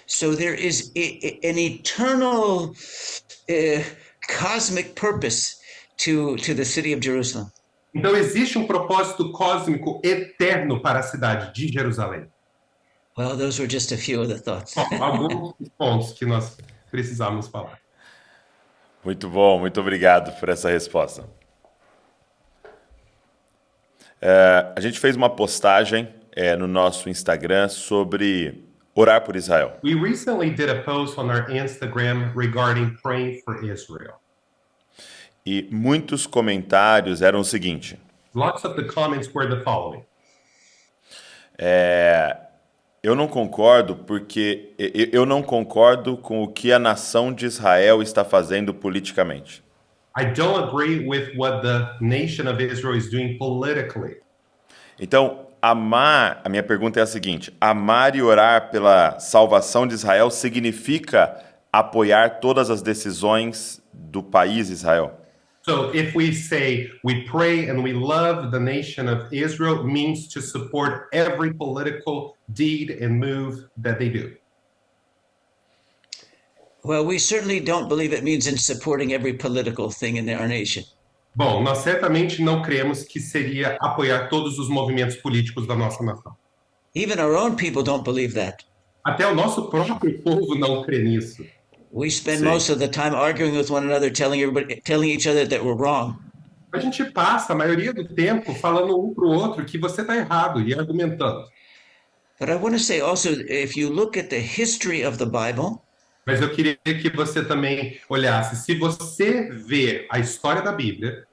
[SPEAKER 3] So there is an eternal cosmic purpose to the city of Jerusalem.
[SPEAKER 2] Então existe um propósito cósmico eterno para a cidade de Jerusalém.
[SPEAKER 3] Well, those were just a few of the thoughts.
[SPEAKER 2] Bom, alguns pontos que nós precisamos falar.
[SPEAKER 1] Muito bom, muito obrigado por essa resposta. A gente fez uma postagem no nosso Instagram sobre orar por Israel.
[SPEAKER 2] We recently did a post on our Instagram regarding praying for Israel.
[SPEAKER 1] E muitos comentários eram o seguinte:
[SPEAKER 2] Lots of the comments were the following.
[SPEAKER 1] Eu não concordo porque eu não concordo com o que a nação de Israel está fazendo politicamente.
[SPEAKER 2] I don't agree with what the nation of Israel is doing politically.
[SPEAKER 1] Então, a minha pergunta é a seguinte: amar e orar pela salvação de Israel significa apoiar todas as decisões do país Israel?
[SPEAKER 2] So if we say we pray and we love the nation of Israel, means to support every political deed and move that they do.
[SPEAKER 3] Well, we certainly don't believe it means in supporting every political thing in our nation.
[SPEAKER 2] Bom, nós certamente não cremos que seria apoiar todos os movimentos políticos da nossa nação.
[SPEAKER 3] Even our own people don't believe that.
[SPEAKER 2] Até o nosso próprio povo não crê nisso.
[SPEAKER 3] We spend
[SPEAKER 1] Sim.
[SPEAKER 3] most of the time arguing with one another, telling each other that we're wrong.
[SPEAKER 2] A gente passa a maioria do tempo falando um para o outro que você está errado e argumentando.
[SPEAKER 3] But I want to say also, if you look at the history of the Bible,
[SPEAKER 2] Mas eu queria que você também olhasse. Se você vê a história da Bíblia,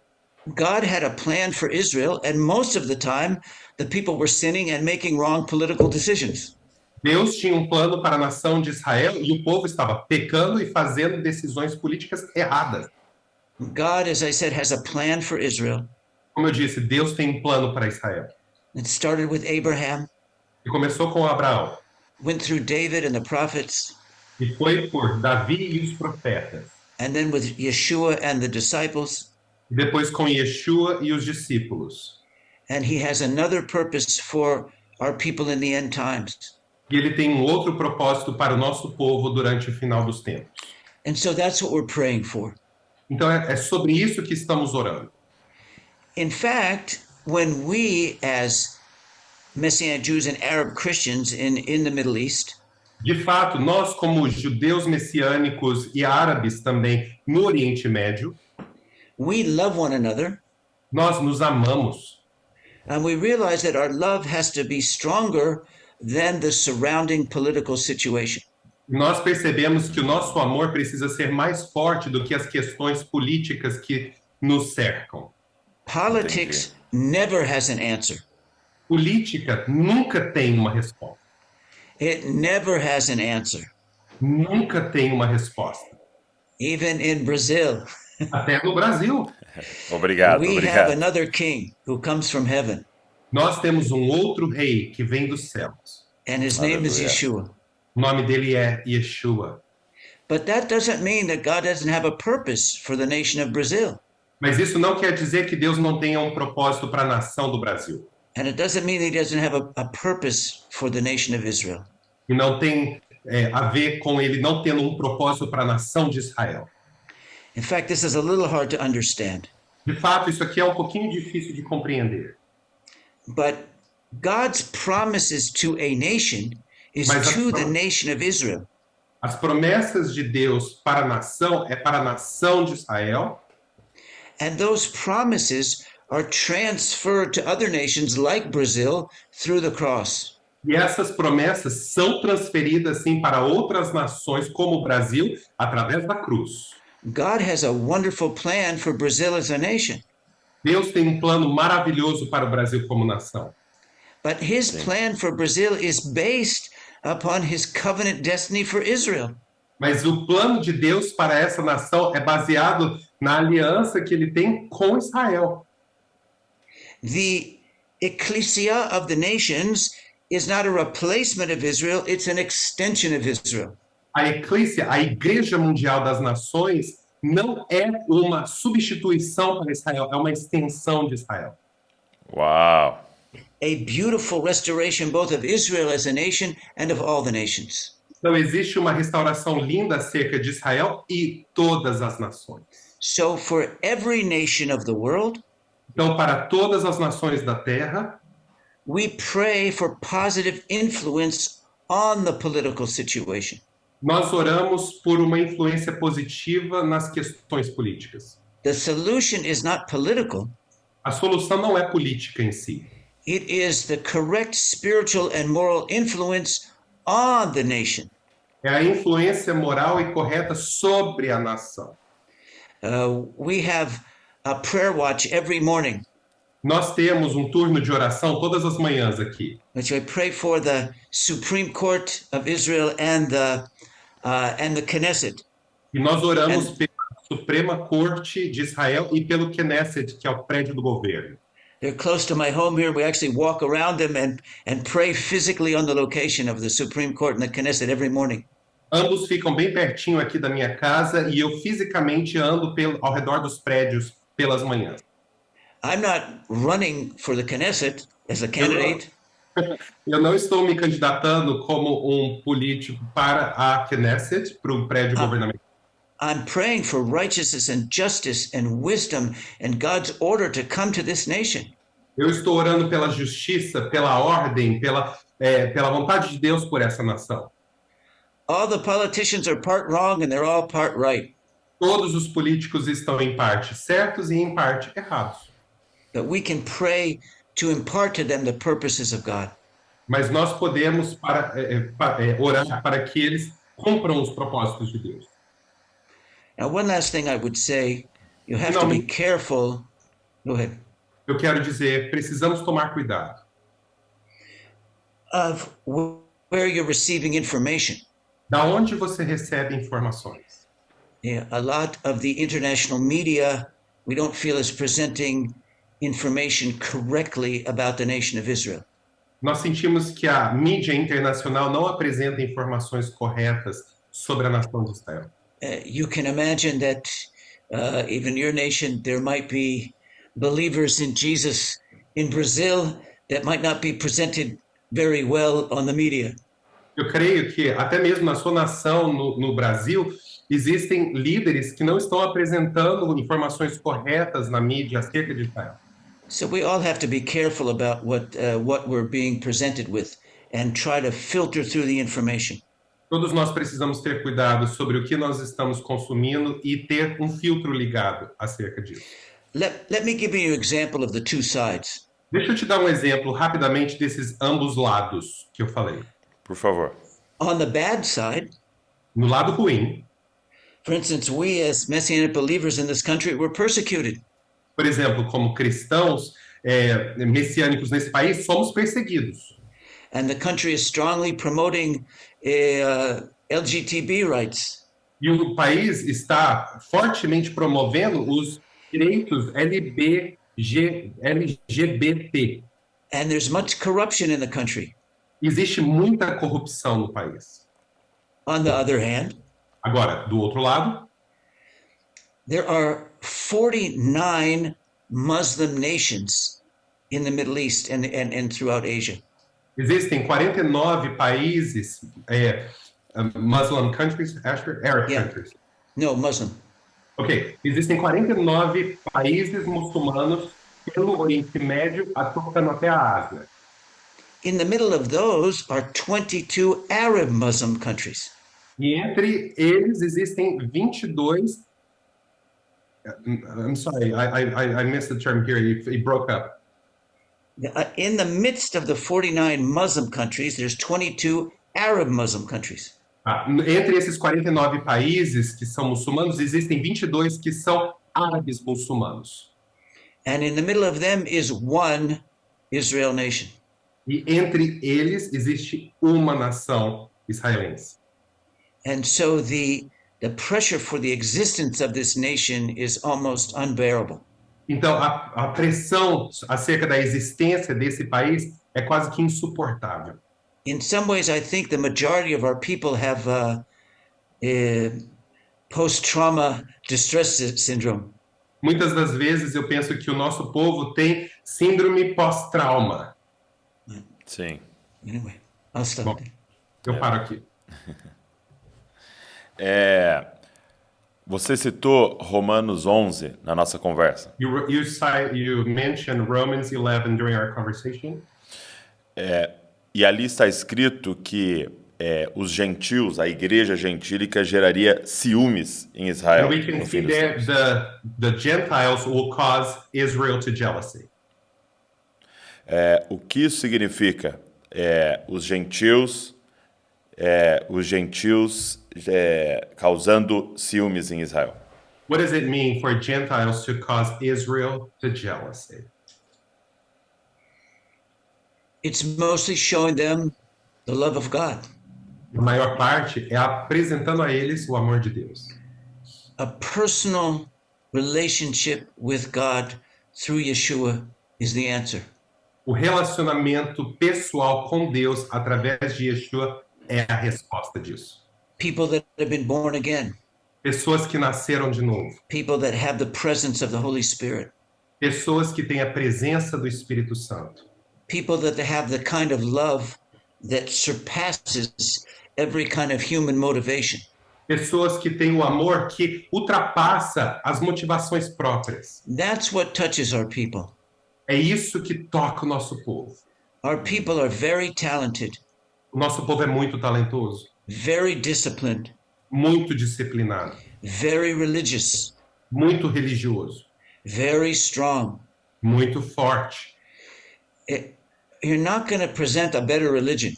[SPEAKER 3] God had a plan for Israel, and most of the time, the people were sinning and making wrong political decisions.
[SPEAKER 2] Deus tinha um plano para a nação de Israel e o povo estava pecando e fazendo decisões políticas erradas.
[SPEAKER 3] God, as I said, has a plan for Israel.
[SPEAKER 2] Como eu disse, Deus tem um plano para Israel.
[SPEAKER 3] It started with Abraham,
[SPEAKER 2] E começou com Abraão,
[SPEAKER 3] went through David and the prophets,
[SPEAKER 2] e foi por Davi e os profetas,
[SPEAKER 3] and then with Yeshua and the disciples.
[SPEAKER 2] e depois com Yeshua e os discípulos.
[SPEAKER 3] And he has another purpose for our people in the end times.
[SPEAKER 2] E ele tem um outro propósito para o nosso povo durante o final dos tempos.
[SPEAKER 3] And so that's what we're praying for.
[SPEAKER 2] Então é sobre isso que estamos orando.
[SPEAKER 3] In fact, when we, as Messianic Jews and Arab Christians in the Middle East,
[SPEAKER 2] De fato, nós como judeus messiânicos e árabes também no Oriente Médio,
[SPEAKER 3] we love one another,
[SPEAKER 2] nós nos amamos.
[SPEAKER 3] and we realize that our love has to be stronger than the surrounding political situation.
[SPEAKER 2] Nós percebemos que o nosso amor precisa ser mais forte do que as questões políticas que nos cercam.
[SPEAKER 3] Politics never has an answer.
[SPEAKER 2] Política nunca tem uma resposta.
[SPEAKER 3] It never has an answer.
[SPEAKER 2] Nunca tem uma resposta.
[SPEAKER 3] Even in Brazil,
[SPEAKER 2] Até no Brasil,
[SPEAKER 1] Obrigado,
[SPEAKER 3] we have
[SPEAKER 1] obrigado.
[SPEAKER 3] another king who comes from heaven,
[SPEAKER 2] nós temos um outro rei que vem dos céus.
[SPEAKER 3] and his name is
[SPEAKER 1] Hallelujah.
[SPEAKER 3] Yeshua.
[SPEAKER 2] O nome dele é Yeshua.
[SPEAKER 3] But that doesn't mean that God doesn't have a purpose for the nation of Brazil.
[SPEAKER 2] Mas isso não quer dizer que Deus não tenha um propósito para a nação do Brasil.
[SPEAKER 3] And it doesn't mean that he doesn't have a purpose for the nation of Israel.
[SPEAKER 2] E não tem a ver com ele não tendo um propósito para a nação de Israel.
[SPEAKER 3] In fact, this is a little hard to understand.
[SPEAKER 2] De fato, isso aqui é um pouquinho difícil de compreender.
[SPEAKER 3] But God's promises to a nation is
[SPEAKER 2] Mas
[SPEAKER 3] to the nation of Israel.
[SPEAKER 2] As promessas de Deus para a nação é para a nação de Israel.
[SPEAKER 3] And those promises are transferred to other nations like Brazil through the cross.
[SPEAKER 2] E essas promessas são transferidas, sim, para outras nações, como o Brasil, através da cruz.
[SPEAKER 3] God has a wonderful plan for Brazil as a nation.
[SPEAKER 2] Deus tem um plano maravilhoso para o Brasil como nação.
[SPEAKER 3] But his plan for Brazil is based upon his covenant destiny for Israel.
[SPEAKER 2] Mas o plano de Deus para essa nação é baseado na aliança que ele tem com Israel.
[SPEAKER 3] The ecclesia of the nations is not a replacement of Israel, it's an extension of Israel.
[SPEAKER 2] A eclísia, a Igreja Mundial das Nações, não é uma substituição para Israel, é uma extensão de Israel.
[SPEAKER 1] Uau!
[SPEAKER 3] A beautiful restoration both of Israel as a nation and of all the nations.
[SPEAKER 2] Então existe uma restauração linda acerca de Israel e todas as nações.
[SPEAKER 3] So for every nation of the world,
[SPEAKER 2] Então, para todas as nações da terra,
[SPEAKER 3] we pray for positive influence on the political situation.
[SPEAKER 2] nós oramos por uma influência positiva nas questões políticas.
[SPEAKER 3] The solution is not political,
[SPEAKER 2] A solução não é política em si.
[SPEAKER 3] it is the correct spiritual and moral influence on the nation.
[SPEAKER 2] É a influência moral e correta sobre a nação.
[SPEAKER 3] We have a prayer watch every morning.
[SPEAKER 2] Nós temos um turno de oração todas as manhãs aqui.
[SPEAKER 3] which I pray for the Supreme Court of Israel and the Knesset.
[SPEAKER 2] E nós oramos pela Suprema Corte de Israel e pelo Knesset, que é o prédio do governo.
[SPEAKER 3] They're close to my home here. We actually walk around them and pray physically on the location of the Supreme Court and the Knesset every morning.
[SPEAKER 2] Ambos ficam bem pertinho aqui da minha casa e eu fisicamente ando ao redor dos prédios pelas manhãs.
[SPEAKER 3] I'm not running for the Knesset as a candidate.
[SPEAKER 2] Eu não estou me candidatando como um político para a Knesset, para o prédio governamental.
[SPEAKER 3] I'm praying for righteousness and justice and wisdom and God's order to come to this nation.
[SPEAKER 2] Eu estou orando pela justiça, pela ordem, pela vontade de Deus por essa nação.
[SPEAKER 3] All the politicians are part wrong and they're all part right.
[SPEAKER 2] Todos os políticos estão em parte certos e em parte errados.
[SPEAKER 3] But we can pray to impart to them the purposes of God.
[SPEAKER 2] Mas nós podemos orar para que eles cumpram os propósitos de Deus.
[SPEAKER 3] Now, one last thing I would say, you have to be careful. Go ahead.
[SPEAKER 2] Eu quero dizer, precisamos tomar cuidado.
[SPEAKER 3] Of where you're receiving information.
[SPEAKER 2] Da onde você recebe informações?
[SPEAKER 3] Yeah, a lot of the international media, we don't feel is presenting information correctly about the nation of Israel.
[SPEAKER 2] Nós sentimos que a mídia internacional não apresenta informações corretas sobre a nação de Israel.
[SPEAKER 3] You can imagine that even your nation, there might be believers in Jesus in Brazil that might not be presented very well on the media.
[SPEAKER 2] Eu creio que até mesmo na sua nação, no Brasil, existem líderes que não estão apresentando informações corretas na mídia acerca de Israel.
[SPEAKER 3] So we all have to be careful about what we're being presented with and try to filter through the information.
[SPEAKER 2] Todos nós precisamos ter cuidado sobre o que nós estamos consumindo e ter um filtro ligado acerca disso.
[SPEAKER 3] Let me give you an example of the two sides.
[SPEAKER 2] Deixa eu te dar um exemplo rapidamente desses ambos lados que eu falei.
[SPEAKER 1] Por favor.
[SPEAKER 3] On the bad side,
[SPEAKER 2] no lado ruim,
[SPEAKER 3] for instance, we as Messianic believers in this country were persecuted.
[SPEAKER 2] Por exemplo, como cristãos messiânicos nesse país, somos perseguidos.
[SPEAKER 3] And the country is strongly promoting LGBT rights.
[SPEAKER 2] E o país está fortemente promovendo os direitos LGBT.
[SPEAKER 3] And there's much corruption in the country.
[SPEAKER 2] Existe muita corrupção no país.
[SPEAKER 3] On the other hand,
[SPEAKER 2] agora, do outro lado,
[SPEAKER 3] there are 49 Muslim nations in the Middle East and throughout Asia.
[SPEAKER 2] Existem 49 países, Muslim countries, Asher? Arab countries.
[SPEAKER 3] No, Muslim.
[SPEAKER 2] Ok, existem 49 países muçulmanos pelo Oriente Médio, tocando até a Ásia.
[SPEAKER 3] In the middle of those are 22 Arab Muslim countries.
[SPEAKER 2] E entre eles existem 22. I'm sorry, I missed the term here. It broke up.
[SPEAKER 3] In the midst of the 49 Muslim countries, there's 22 Arab Muslim countries.
[SPEAKER 2] Entre esses 49 países que são muçulmanos, existem 22 que são árabes muçulmanos.
[SPEAKER 3] And in the middle of them is one Israel nation.
[SPEAKER 2] E entre eles existe uma nação israelense.
[SPEAKER 3] And so the pressure for the existence of this nation is almost unbearable.
[SPEAKER 2] Então, a pressão acerca da existência desse país é quase que insuportável.
[SPEAKER 3] In some ways, I think the majority of our people have post-trauma distress syndrome.
[SPEAKER 2] Muitas das vezes eu penso que o nosso povo tem síndrome pós-trauma.
[SPEAKER 1] Sim.
[SPEAKER 3] Anyway, I'll stop.
[SPEAKER 2] Bom, eu paro aqui.
[SPEAKER 1] Você citou Romanos 11 na nossa conversa.
[SPEAKER 2] You mentioned Romans 11 during our conversation.
[SPEAKER 1] E ali está escrito que os gentios, a igreja gentílica, geraria ciúmes em Israel.
[SPEAKER 2] And we can see that the Gentiles will cause Israel to jealousy.
[SPEAKER 1] O que isso significa? Os gentios causando ciúmes em Israel.
[SPEAKER 2] What does it mean for Gentiles to cause Israel to jealousy?
[SPEAKER 3] it's mostly showing them the love of God.
[SPEAKER 2] A maior parte é apresentando a eles o amor de Deus.
[SPEAKER 3] A personal relationship with God through Yeshua is the answer.
[SPEAKER 2] O relacionamento pessoal com Deus através de Yeshua é a resposta disso.
[SPEAKER 3] People that have been born again.
[SPEAKER 2] Pessoas que nasceram de novo.
[SPEAKER 3] People that have the presence of the Holy Spirit.
[SPEAKER 2] Pessoas que têm a presença do Espírito Santo.
[SPEAKER 3] People that have the kind of love that surpasses every kind of human motivation.
[SPEAKER 2] Pessoas que têm o amor que ultrapassa as motivações próprias.
[SPEAKER 3] That's what touches our people.
[SPEAKER 2] É isso que toca o nosso povo.
[SPEAKER 3] Our people are very talented.
[SPEAKER 2] O nosso povo é muito talentoso,
[SPEAKER 3] Very disciplined.
[SPEAKER 2] muito disciplinado,
[SPEAKER 3] Very religious.
[SPEAKER 2] muito religioso,
[SPEAKER 3] Very strong.
[SPEAKER 2] muito forte.
[SPEAKER 3] You're not going to present a better religion.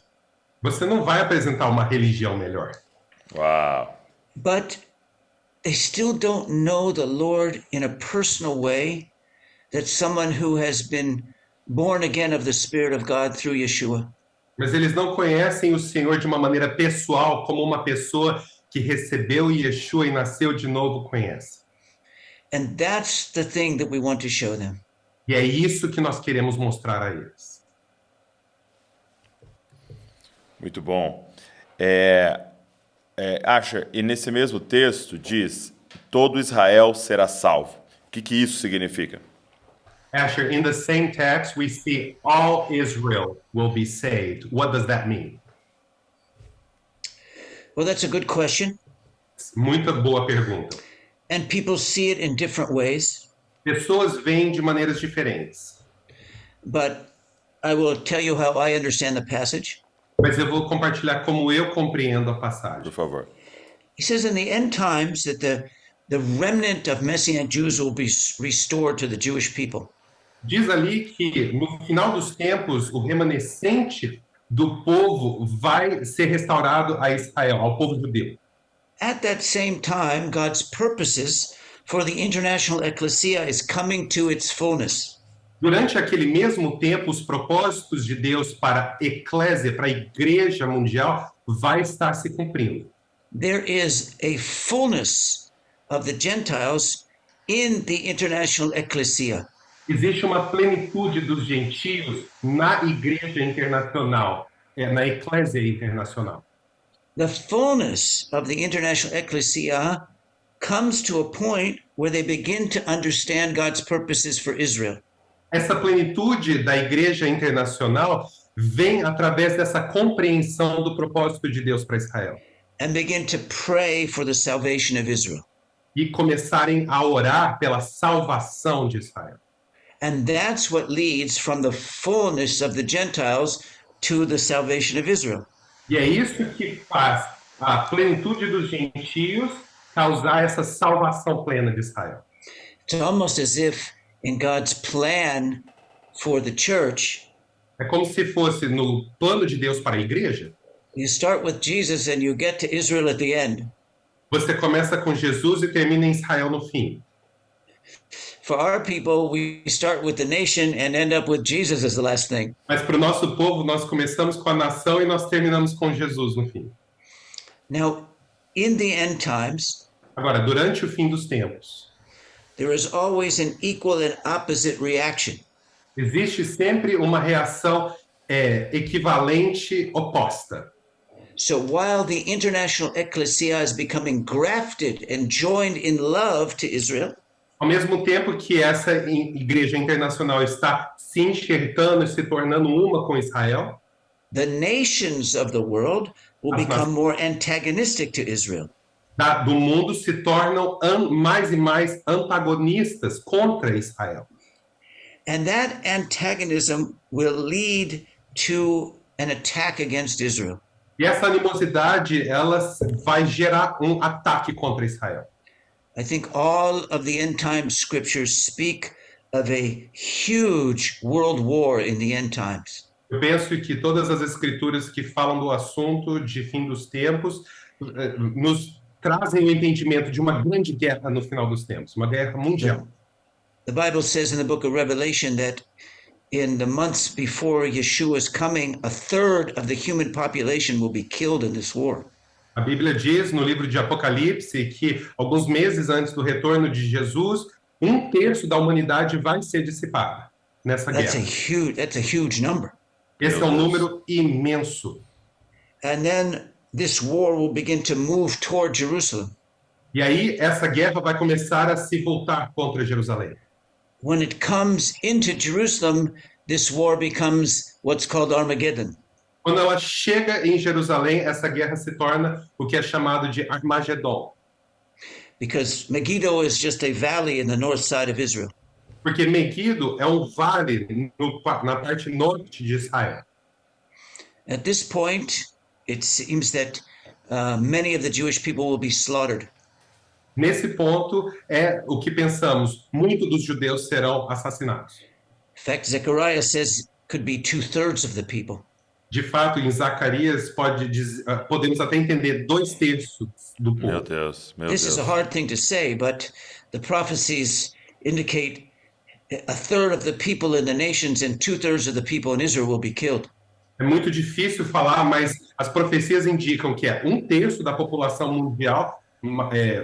[SPEAKER 2] Você não vai apresentar uma religião melhor.
[SPEAKER 1] Uau.
[SPEAKER 3] But they still don't know the Lord in a personal way that someone who has been born again of the Spirit of God through Yeshua.
[SPEAKER 2] Mas eles não conhecem o Senhor de uma maneira pessoal, como uma pessoa que recebeu Yeshua e nasceu de novo conhece.
[SPEAKER 3] And that's the thing that we want to show them.
[SPEAKER 2] E é isso que nós queremos mostrar a eles.
[SPEAKER 1] Muito bom. Asher, e nesse mesmo texto diz: todo Israel será salvo. O que isso significa?
[SPEAKER 2] Asher, in the same text, we see all Israel will be saved. What does that mean?
[SPEAKER 3] Well, that's a good question.
[SPEAKER 2] Muita boa pergunta.
[SPEAKER 3] And people see it in different ways.
[SPEAKER 2] Pessoas veem de maneiras diferentes.
[SPEAKER 3] But I will tell you how I understand the passage.
[SPEAKER 2] Mas eu vou compartilhar como eu compreendo a passagem.
[SPEAKER 1] Por favor.
[SPEAKER 3] He says in the end times that the remnant of Messianic Jews will be restored to the Jewish people.
[SPEAKER 2] Diz ali que no final dos tempos o remanescente do povo vai ser restaurado a Israel, ao povo judeu.
[SPEAKER 3] At that same time, God's purposes for the international ecclesia is coming to its fullness.
[SPEAKER 2] Durante aquele mesmo tempo, os propósitos de Deus para a eclésia, para a igreja mundial, vai estar se cumprindo.
[SPEAKER 3] There is a fullness of the Gentiles in the international ecclesia.
[SPEAKER 2] Existe uma plenitude dos gentios na igreja internacional, na eclésia internacional.
[SPEAKER 3] The fullness of the international ecclesia comes to a point where they begin to understand God's purposes for Israel.
[SPEAKER 2] Essa plenitude da igreja internacional vem através dessa compreensão do propósito de Deus para Israel.
[SPEAKER 3] And begin to pray for the salvation of Israel.
[SPEAKER 2] E começarem a orar pela salvação de Israel.
[SPEAKER 3] And that's what leads from the fullness of the Gentiles to the salvation of Israel.
[SPEAKER 2] E é isso que faz a plenitude dos gentios causar essa salvação plena de Israel.
[SPEAKER 3] It's almost as if in God's plan for the church,
[SPEAKER 2] É como se fosse no plano de Deus para a igreja.
[SPEAKER 3] you start with Jesus and you get to Israel at the end.
[SPEAKER 2] Você começa com Jesus e termina em Israel no fim.
[SPEAKER 3] For our people, we start with the nation and end up with Jesus as the last thing.
[SPEAKER 2] Mas para o nosso povo, nós começamos com a nação e nós terminamos com Jesus no fim.
[SPEAKER 3] Now, in the end times,
[SPEAKER 2] Agora, durante o fim dos tempos,
[SPEAKER 3] there is always an equal and opposite reaction.
[SPEAKER 2] existe sempre uma reação equivalente oposta.
[SPEAKER 3] So while the international ecclesia is becoming grafted and joined in love to Israel,
[SPEAKER 2] Ao mesmo tempo que essa igreja internacional está se enxertando e se tornando uma com Israel,
[SPEAKER 3] the nations of the world will become more antagonistic to Israel.
[SPEAKER 2] do mundo se tornam mais e mais antagonistas contra Israel.
[SPEAKER 3] And that antagonism will lead to an attack against Israel.
[SPEAKER 2] E essa animosidade, ela vai gerar um ataque contra Israel.
[SPEAKER 3] I think all of the end times scriptures speak of a huge world war in the end times.
[SPEAKER 2] Eu penso que todas as escrituras que falam do assunto de fim dos tempos nos trazem o entendimento de uma grande guerra no final dos tempos, uma guerra mundial.
[SPEAKER 3] The Bible says in the book of Revelation that in the months before Yeshua's coming, a third of the human population will be killed in this war.
[SPEAKER 2] A Bíblia diz no livro de Apocalipse que alguns meses antes do retorno de Jesus, 1/3 da humanidade vai ser dissipada nessa
[SPEAKER 3] That's
[SPEAKER 2] guerra.
[SPEAKER 3] a huge number.
[SPEAKER 2] Esse é um número imenso.
[SPEAKER 3] And then this war will begin to move toward Jerusalem.
[SPEAKER 2] E aí essa guerra vai começar a se voltar contra Jerusalém.
[SPEAKER 3] When it comes into Jerusalem, this war becomes what's called Armageddon.
[SPEAKER 2] Quando ela chega em Jerusalém, essa guerra se torna o que é chamado de Armagedon.
[SPEAKER 3] Because Megiddo is just a valley in the north side of Israel.
[SPEAKER 2] Porque Megiddo é um vale na parte norte de Israel.
[SPEAKER 3] At this point, it seems that many of the Jewish people will be slaughtered.
[SPEAKER 2] Nesse ponto é o que pensamos, muitos dos judeus serão assassinados.
[SPEAKER 3] In fact, Zechariah says could be 2/3 of the people.
[SPEAKER 2] De fato, em Zacarias podemos até entender 2/3 do povo.
[SPEAKER 1] Meu Deus, meu
[SPEAKER 3] This
[SPEAKER 1] Deus.
[SPEAKER 3] is a hard thing to say, but the prophecies indicate a third of the people in the nations and 2/3 of the people in Israel will be killed.
[SPEAKER 2] É muito difícil falar, mas as profecias indicam que é 1/3 da população mundial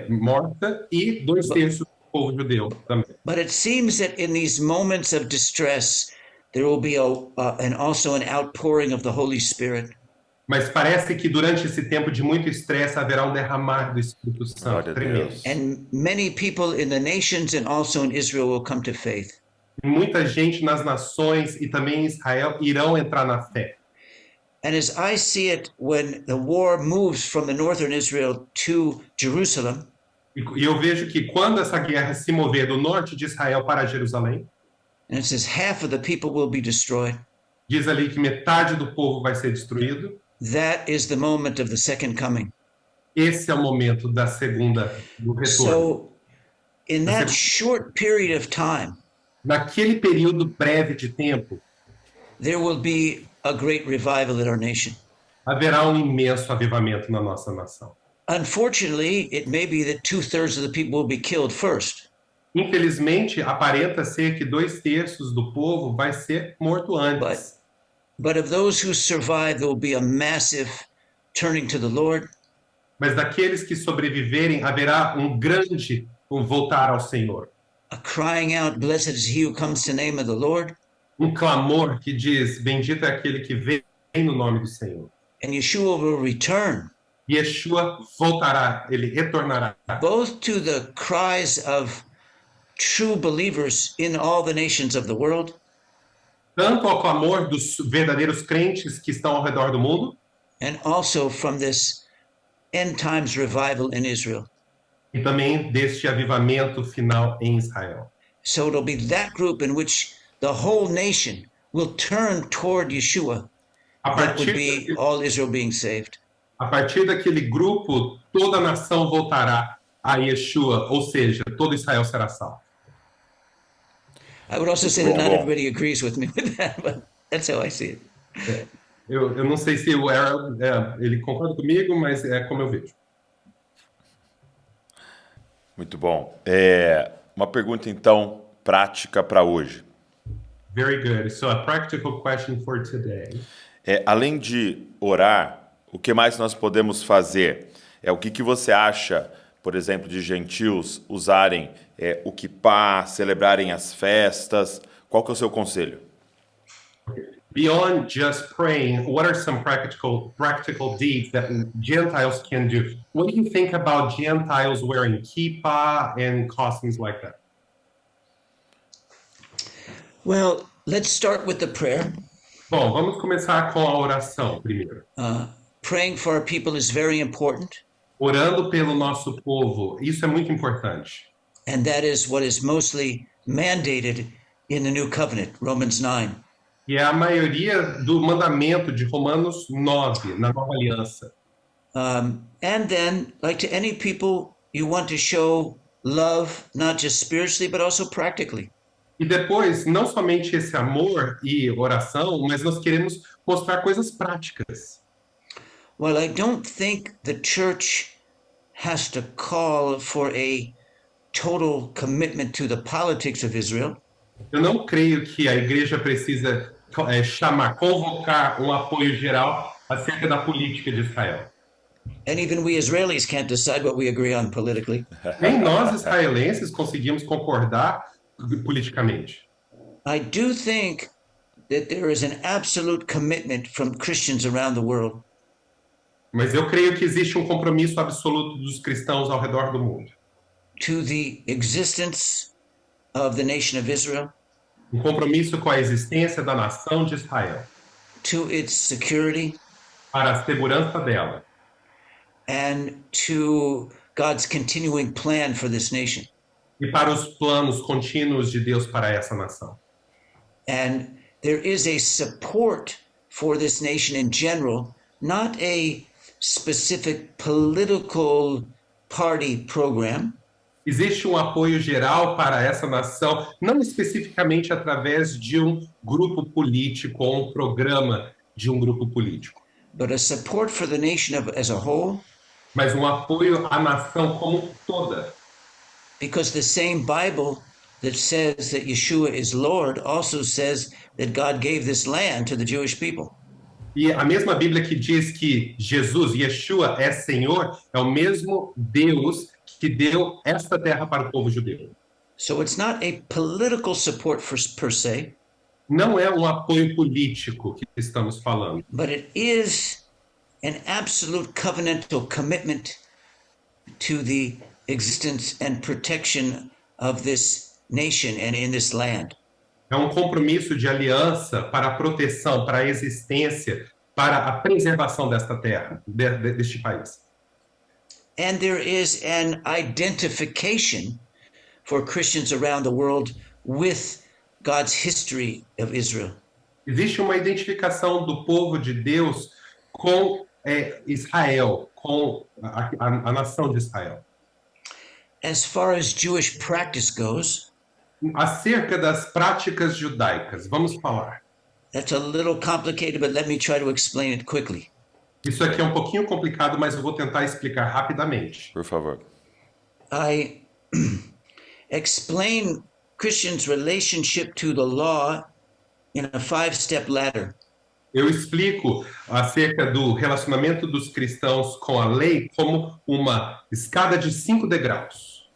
[SPEAKER 2] morta e 2/3 do povo judeu também.
[SPEAKER 3] But it seems that in these moments of distress, there will be also an outpouring of the Holy Spirit.
[SPEAKER 2] Mas parece que durante esse tempo de muito estresse haverá um derramar do Espírito Santo
[SPEAKER 1] Glória a
[SPEAKER 2] tremendo.
[SPEAKER 1] Deus.
[SPEAKER 3] And many people in the nations and also in Israel will come to faith.
[SPEAKER 2] Muita gente nas nações e também em Israel irão entrar na fé.
[SPEAKER 3] And as I see it, when the war moves from the northern Israel to Jerusalem,
[SPEAKER 2] E eu vejo que quando essa guerra se mover do norte de Israel para Jerusalém,
[SPEAKER 3] and it says half of the people will be destroyed,
[SPEAKER 2] diz ali que metade do povo vai ser destruído.
[SPEAKER 3] that is the moment of the second coming.
[SPEAKER 2] Esse é o momento do retorno.
[SPEAKER 3] So, in that short period of time,
[SPEAKER 2] Naquele período breve de tempo,
[SPEAKER 3] there will be a great revival in our nation.
[SPEAKER 2] haverá um imenso avivamento na nossa nação.
[SPEAKER 3] Unfortunately, it may be that 2/3 of the people will be killed first.
[SPEAKER 2] Infelizmente, aparenta ser que 2/3 do povo vai ser morto antes.
[SPEAKER 3] But of those who survive, there will be a massive turning to the Lord.
[SPEAKER 2] Mas daqueles que sobreviverem, haverá um grande voltar ao Senhor.
[SPEAKER 3] A crying out, blessed is he who comes in the name of the Lord.
[SPEAKER 2] Um clamor que diz, bendito é aquele que vem no nome do Senhor.
[SPEAKER 3] And Yeshua will return,
[SPEAKER 2] Yeshua voltará, ele retornará.
[SPEAKER 3] both to the cries of true believers in all the nations of the world,
[SPEAKER 2] Tanto ao clamor dos verdadeiros crentes que estão ao redor do mundo,
[SPEAKER 3] and also from this end times revival in Israel.
[SPEAKER 2] e também deste avivamento final em Israel.
[SPEAKER 3] So it'll be that group in which the whole nation will turn toward Yeshua.
[SPEAKER 2] A
[SPEAKER 3] That would
[SPEAKER 2] partir,
[SPEAKER 3] be all Israel being saved.
[SPEAKER 2] a partir daquele grupo, toda a nação voltará a Yeshua, ou seja, todo Israel será salvo.
[SPEAKER 3] I would also say that not everybody agrees with me with that, but that's how I see it.
[SPEAKER 2] Eu não sei se o Aaron, ele concorda comigo, mas é como eu vejo.
[SPEAKER 1] Muito bom. Uma pergunta, então, prática para hoje.
[SPEAKER 2] Very good. So a practical question for today.
[SPEAKER 1] Além de orar, o que mais nós podemos fazer? O que você acha, por exemplo, de gentios usarem o kippah, celebrarem as festas? Qual que é o seu conselho?
[SPEAKER 2] Beyond just praying, what are some practical deeds that Gentiles can do? What do you think about Gentiles wearing kippah and costumes like that?
[SPEAKER 3] Well, let's start with the prayer.
[SPEAKER 2] Bom, vamos começar com a oração primeiro.
[SPEAKER 3] Praying for our people is very important,
[SPEAKER 2] Orando pelo nosso povo, isso é muito importante.
[SPEAKER 3] and that is what is mostly mandated in the new covenant, Romans 9.
[SPEAKER 2] E é a maioria do mandamento de Romanos 9, na Nova Aliança.
[SPEAKER 3] And then, like to any people, you want to show love, not just spiritually, but also practically.
[SPEAKER 2] E depois, não somente esse amor e oração, mas nós queremos mostrar coisas práticas.
[SPEAKER 3] Well, I don't think the church has to call for a total commitment to the politics of Israel.
[SPEAKER 2] Eu não creio que a igreja precisa convocar um apoio geral acerca da política de Israel.
[SPEAKER 3] And even we Israelis can't decide what we agree on politically.
[SPEAKER 2] Nem nós, israelenses, conseguimos concordar politicamente.
[SPEAKER 3] I do think that there is an absolute commitment from Christians around the world
[SPEAKER 2] Mas eu creio que existe um compromisso absoluto dos cristãos ao redor do mundo.
[SPEAKER 3] to the existence of the nation of Israel,
[SPEAKER 2] Um compromisso com a existência da nação de Israel,
[SPEAKER 3] to its security,
[SPEAKER 2] para a segurança dela,
[SPEAKER 3] and to God's continuing plan for this nation.
[SPEAKER 2] e para os planos contínuos de Deus para essa nação.
[SPEAKER 3] And there is a support for this nation in general, not a specific political party program,
[SPEAKER 2] Existe um apoio geral para essa nação, não especificamente através de um grupo político ou um programa de um grupo político,
[SPEAKER 3] but a support for the nation as a whole,
[SPEAKER 2] mas um apoio à nação como toda.
[SPEAKER 3] because the same Bible that says that Yeshua is Lord also says that God gave this land to the Jewish people.
[SPEAKER 2] E a mesma Bíblia que diz que Jesus, Yeshua, é Senhor, é o mesmo Deus que deu esta terra para o povo judeu.
[SPEAKER 3] So it's not a political support per se,
[SPEAKER 2] Não é um apoio político que estamos falando,
[SPEAKER 3] but it is an absolute covenantal commitment to the existence and protection of this nation and in this land.
[SPEAKER 2] é um compromisso de aliança para a proteção, para a existência, para a preservação desta terra, deste país.
[SPEAKER 3] And there is an identification for Christians around the world with God's history of Israel.
[SPEAKER 2] Existe uma identificação do povo de Deus com Israel, com a nação de Israel.
[SPEAKER 3] As far as Jewish practice goes,
[SPEAKER 2] Acerca das práticas judaicas, vamos falar.
[SPEAKER 3] that's a little complicated, but let me try to explain it quickly.
[SPEAKER 2] Isso aqui é um pouquinho complicado, mas eu vou tentar explicar rapidamente.
[SPEAKER 1] Por favor.
[SPEAKER 3] I explain Christians' relationship to the law in a 5-step ladder.
[SPEAKER 2] Eu explico acerca do relacionamento dos cristãos com a lei como uma escada de 5 degraus.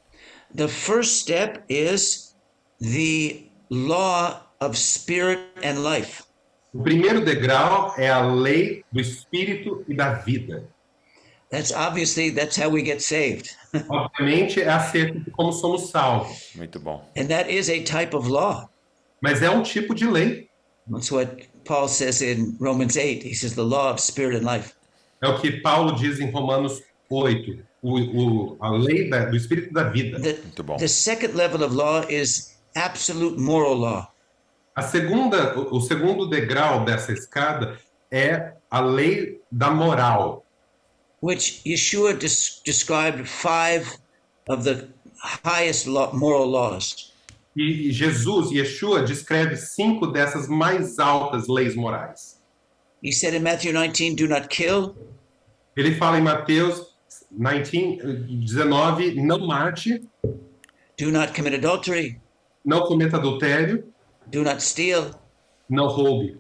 [SPEAKER 3] The first step is the law of spirit and life.
[SPEAKER 2] O primeiro degrau é a lei do espírito e da vida.
[SPEAKER 3] That's how we get saved.
[SPEAKER 2] Obviamente é acerca de como somos salvos,
[SPEAKER 1] Muito bom.
[SPEAKER 3] And that is a type of law.
[SPEAKER 2] mas é um tipo de lei.
[SPEAKER 3] That's what Paul says in Romans 8. He says the law of spirit and life.
[SPEAKER 2] É o que Paulo diz em Romanos 8, a lei do espírito e da vida.
[SPEAKER 1] Muito bom.
[SPEAKER 3] The second level of law is absolute moral law.
[SPEAKER 2] O segundo degrau dessa escada é a lei da moral,
[SPEAKER 3] which Yeshua described 5 of the highest moral laws.
[SPEAKER 2] e Jesus, Yeshua, descreve 5 dessas mais altas leis morais.
[SPEAKER 3] He said in Matthew 19, do not kill,
[SPEAKER 2] Ele fala em Mateus 19, não mate,
[SPEAKER 3] do not commit adultery,
[SPEAKER 2] não cometa adultério,
[SPEAKER 3] do not steal,
[SPEAKER 2] não roube,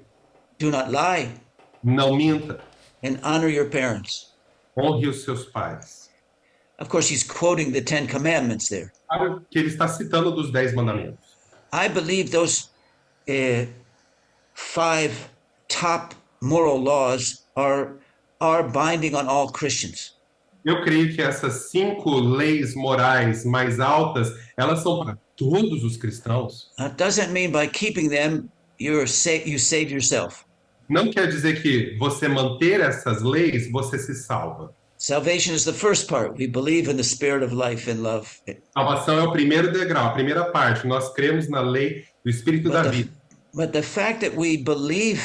[SPEAKER 3] do not lie,
[SPEAKER 2] não minta,
[SPEAKER 3] and honor your parents.
[SPEAKER 2] honre os seus pais.
[SPEAKER 3] Of course, he's quoting the 10 commandments there.
[SPEAKER 2] Claro que ele está citando dos 10 mandamentos.
[SPEAKER 3] I believe those 5 top moral laws are binding on all Christians.
[SPEAKER 2] Eu creio que essas 5 leis morais mais altas, elas são para todos os cristãos.
[SPEAKER 3] It doesn't mean by keeping them you save yourself.
[SPEAKER 2] Não quer dizer que você manter essas leis, você se salva.
[SPEAKER 3] Salvation is the first part. We believe in the spirit of life and love.
[SPEAKER 2] Salvação é o primeiro degrau, a primeira parte. Nós cremos na lei do Espírito da vida.
[SPEAKER 3] But the fact that we believe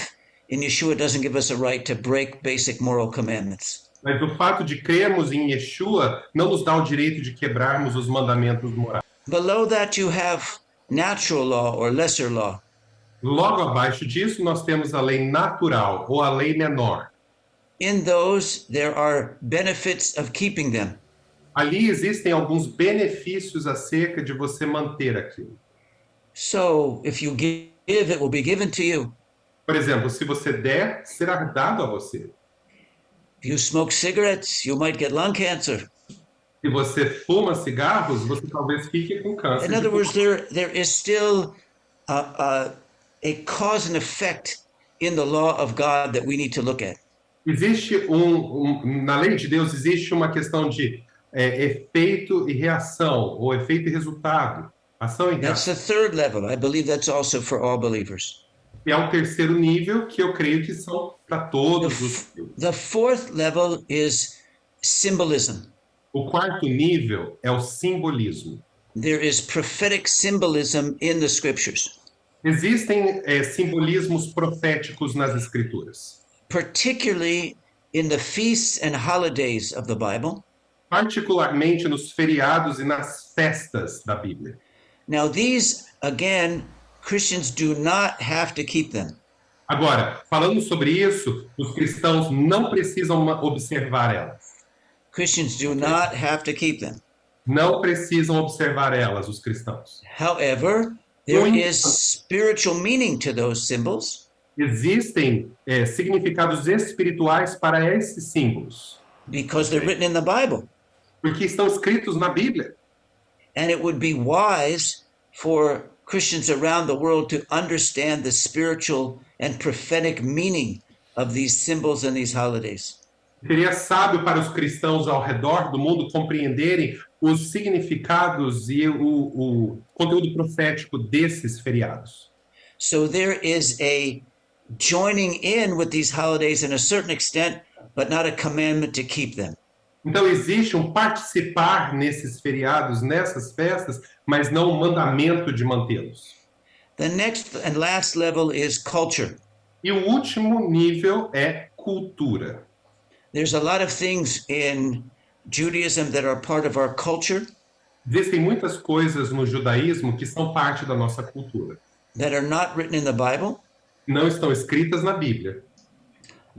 [SPEAKER 3] in Yeshua doesn't give us a right to break basic moral commandments.
[SPEAKER 2] Mas o fato de crermos em Yeshua não nos dá o direito de quebrarmos os mandamentos morais.
[SPEAKER 3] Below that you have natural law or lesser law.
[SPEAKER 2] Logo abaixo disso, nós temos a lei natural ou a lei menor.
[SPEAKER 3] In those, there are benefits of keeping them.
[SPEAKER 2] Ali existem alguns benefícios acerca de você manter aquilo.
[SPEAKER 3] So if you give, it will be given to you.
[SPEAKER 2] Por exemplo, se você der, será dado a você.
[SPEAKER 3] If you smoke cigarettes, you might get lung cancer.
[SPEAKER 2] Se você fuma cigarros, você talvez fique com câncer.
[SPEAKER 3] In other words, there is still a cause and effect in the law of God that we need to look at.
[SPEAKER 2] Existe na lei de Deus existe uma questão de efeito e reação, ou efeito e resultado, ação e
[SPEAKER 3] That's
[SPEAKER 2] reação.
[SPEAKER 3] the third level. I believe that's also for all believers.
[SPEAKER 2] E é o terceiro nível que eu creio que são para todos os.
[SPEAKER 3] The fourth level is symbolism.
[SPEAKER 2] O quarto nível é o simbolismo.
[SPEAKER 3] There is prophetic symbolism in the scriptures,
[SPEAKER 2] Existem simbolismos proféticos nas escrituras,
[SPEAKER 3] particularly in the feasts and holidays of the Bible.
[SPEAKER 2] particularmente nos feriados e nas festas da Bíblia.
[SPEAKER 3] Now, these, again, Christians do not have to keep them.
[SPEAKER 2] Agora, falando sobre isso, os cristãos não precisam observar elas.
[SPEAKER 3] Christians do not have to keep them.
[SPEAKER 2] Não precisam observar elas, os cristãos.
[SPEAKER 3] However, there is spiritual meaning to those symbols.
[SPEAKER 2] Existem significados espirituais para esses símbolos,
[SPEAKER 3] Because they're written in the Bible.
[SPEAKER 2] porque estão escritos na Bíblia.
[SPEAKER 3] And it would be wise for Christians around the world to understand the spiritual and prophetic meaning of these symbols and these holidays.
[SPEAKER 2] Seria sábio para os cristãos ao redor do mundo compreenderem os significados e o conteúdo profético desses feriados.
[SPEAKER 3] So there is a joining in with these holidays in a certain extent, but not a commandment to keep them.
[SPEAKER 2] Então existe um participar nesses feriados, nessas festas, mas não um mandamento de mantê-los.
[SPEAKER 3] The next and last level is culture.
[SPEAKER 2] E o último nível é cultura.
[SPEAKER 3] There's a lot of things in Judaism that are part of our culture
[SPEAKER 2] Existem muitas coisas no judaísmo que são parte da nossa cultura.
[SPEAKER 3] that are not written in the Bible.
[SPEAKER 2] Não estão escritas na Bíblia.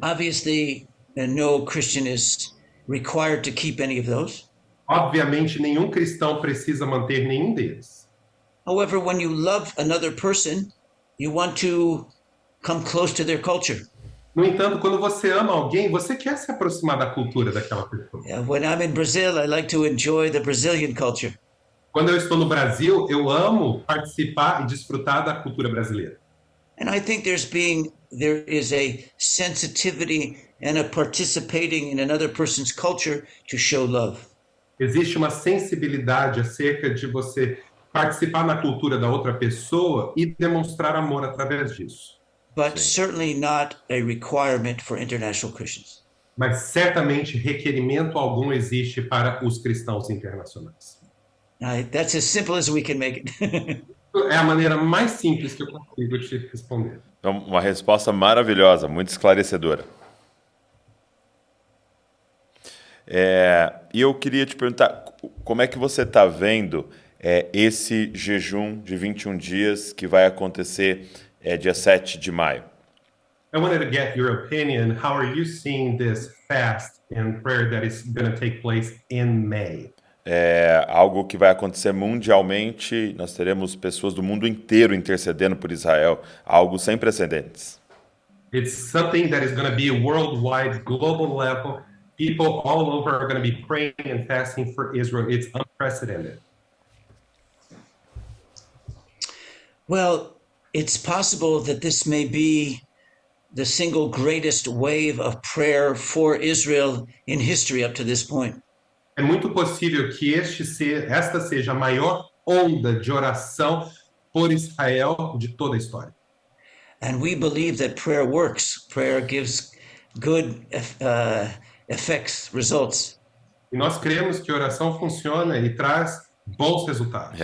[SPEAKER 3] Obviously, no Christian is required to keep any of those.
[SPEAKER 2] Obviamente, nenhum cristão precisa manter nenhum deles.
[SPEAKER 3] However, when you love another person, you want to come close to their culture.
[SPEAKER 2] No entanto, quando você ama alguém, você quer se aproximar da cultura daquela pessoa.
[SPEAKER 3] When I'm in Brazil, I like to enjoy the Brazilian culture.
[SPEAKER 2] Quando eu estou no Brasil, eu amo participar e desfrutar da cultura brasileira.
[SPEAKER 3] And I think there is a sensitivity and a participating in another person's culture to show love.
[SPEAKER 2] Existe uma sensibilidade acerca de você participar na cultura da outra pessoa e demonstrar amor através disso.
[SPEAKER 3] But certainly not a requirement for international Christians.
[SPEAKER 2] Mas certamente requerimento algum existe para os cristãos internacionais.
[SPEAKER 3] That's as simple as we can make it.
[SPEAKER 2] É a maneira mais simples que eu consigo te responder.
[SPEAKER 1] Então, uma resposta maravilhosa, muito esclarecedora. E eu queria te perguntar, como é que você está vendo esse jejum de 21 dias que vai acontecer dia 7 de maio?
[SPEAKER 2] I wanted to get your opinion. How are you seeing this fast and prayer that is going to take place in May?
[SPEAKER 1] É algo que vai acontecer mundialmente. Nós teremos pessoas do mundo inteiro intercedendo por Israel, algo sem precedentes.
[SPEAKER 2] It's something that is going to be a worldwide, global level. People all over are going to be praying and fasting for Israel. It's unprecedented.
[SPEAKER 3] Well, it's possible that this may be the single greatest wave of prayer for Israel in history up to this point.
[SPEAKER 2] É muito possível que esta seja a maior onda de oração por Israel de toda a história.
[SPEAKER 3] And we believe that prayer works. Prayer gives good effects, results.
[SPEAKER 2] E nós cremos que a oração funciona e traz bons resultados.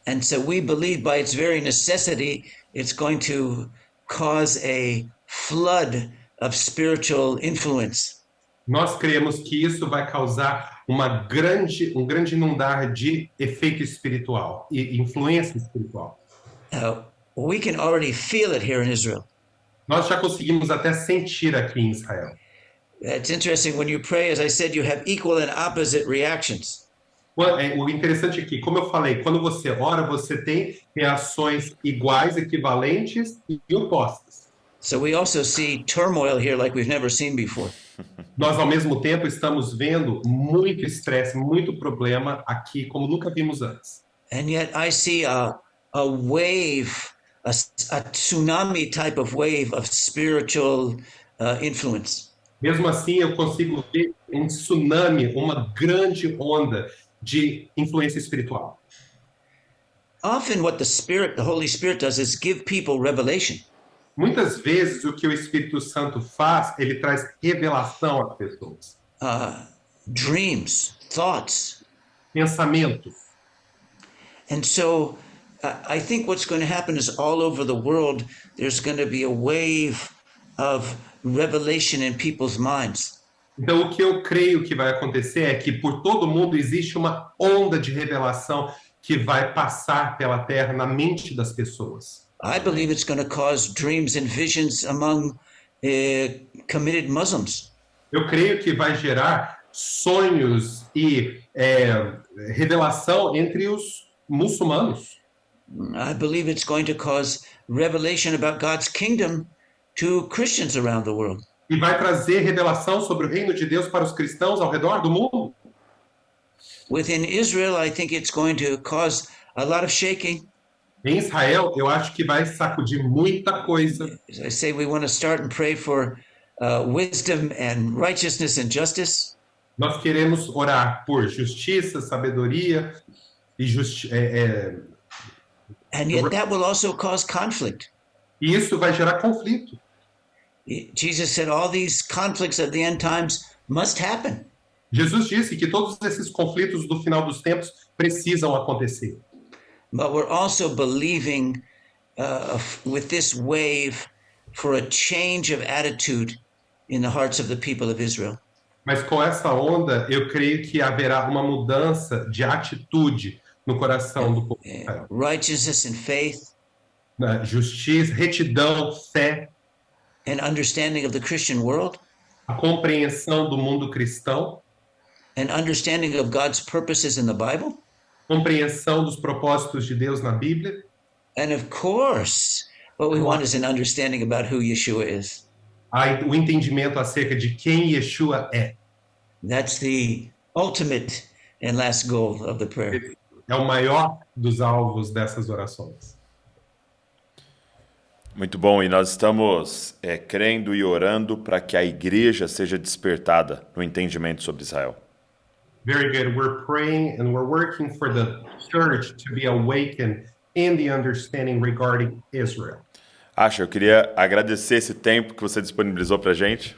[SPEAKER 3] And so we believe by its very necessity, it's going to cause a flood of spiritual influence.
[SPEAKER 2] Nós cremos que isso vai causar um grande inundar de efeito espiritual e influência espiritual.
[SPEAKER 3] We can already feel it here in Israel.
[SPEAKER 2] Nós já conseguimos até sentir aqui em Israel.
[SPEAKER 3] It's interesting when you pray, as I said, you have equal and opposite reactions.
[SPEAKER 2] O interessante aqui, como eu falei, quando você ora, você tem reações iguais, equivalentes e opostas.
[SPEAKER 3] So we also see turmoil here like we've never seen before.
[SPEAKER 2] Nós, ao mesmo tempo, estamos vendo muito estresse, muito problema aqui, como nunca vimos antes.
[SPEAKER 3] And yet I see a wave, a tsunami type of wave of spiritual influence.
[SPEAKER 2] Mesmo assim, eu consigo ver um tsunami, uma grande onda de influência espiritual.
[SPEAKER 3] Often what the Holy Spirit does is give people revelation.
[SPEAKER 2] Muitas vezes, o que o Espírito Santo faz, ele traz revelação às pessoas.
[SPEAKER 3] Dreams, thoughts.
[SPEAKER 2] Pensamentos.
[SPEAKER 3] And so I think what's going to happen is all over the world, there's going to be a wave of revelation in people's minds.
[SPEAKER 2] Então, o que eu creio que vai acontecer é que por todo mundo existe uma onda de revelação que vai passar pela terra na mente das pessoas.
[SPEAKER 3] I believe it's going to cause dreams and visions among committed Muslims.
[SPEAKER 2] Eu creio que vai gerar sonhos e revelação entre os muçulmanos.
[SPEAKER 3] I believe it's going to cause revelation about God's kingdom to Christians around the world.
[SPEAKER 2] E vai trazer revelação sobre o reino de Deus para os cristãos ao redor do mundo.
[SPEAKER 3] Within Israel, I think it's going to cause a lot of shaking.
[SPEAKER 2] Em Israel, eu acho que vai sacudir muita coisa.
[SPEAKER 3] As I say, we want to start and pray for wisdom and righteousness and justice.
[SPEAKER 2] Nós queremos orar por justiça, sabedoria e
[SPEAKER 3] And yet that will also cause conflict.
[SPEAKER 2] E isso vai gerar conflito.
[SPEAKER 3] Jesus said all these conflicts of the end times must happen.
[SPEAKER 2] Jesus disse que todos esses conflitos do final dos tempos precisam acontecer.
[SPEAKER 3] But we're also believing with this wave for a change of attitude in the hearts of the people of Israel.
[SPEAKER 2] Mas com essa onda, eu creio que haverá uma mudança de atitude no coração do povo de Israel.
[SPEAKER 3] Righteousness and faith.
[SPEAKER 2] Justiça, retidão, fé.
[SPEAKER 3] An understanding of the Christian world.
[SPEAKER 2] A compreensão do mundo cristão.
[SPEAKER 3] An understanding of God's purposes in the Bible.
[SPEAKER 2] Compreensão dos propósitos de Deus na Bíblia.
[SPEAKER 3] And of course, what we want is an understanding about who Yeshua is.
[SPEAKER 2] O entendimento acerca de quem Yeshua é.
[SPEAKER 3] That's the ultimate and last goal of the prayer.
[SPEAKER 2] É o maior dos alvos dessas orações.
[SPEAKER 1] Muito bom, e nós estamos crendo e orando para que a igreja seja despertada no entendimento sobre Israel.
[SPEAKER 2] Very good. We're praying and we're working for the church to be awakened in the understanding regarding Israel.
[SPEAKER 1] Asher, eu queria agradecer esse tempo que você disponibilizou para a gente.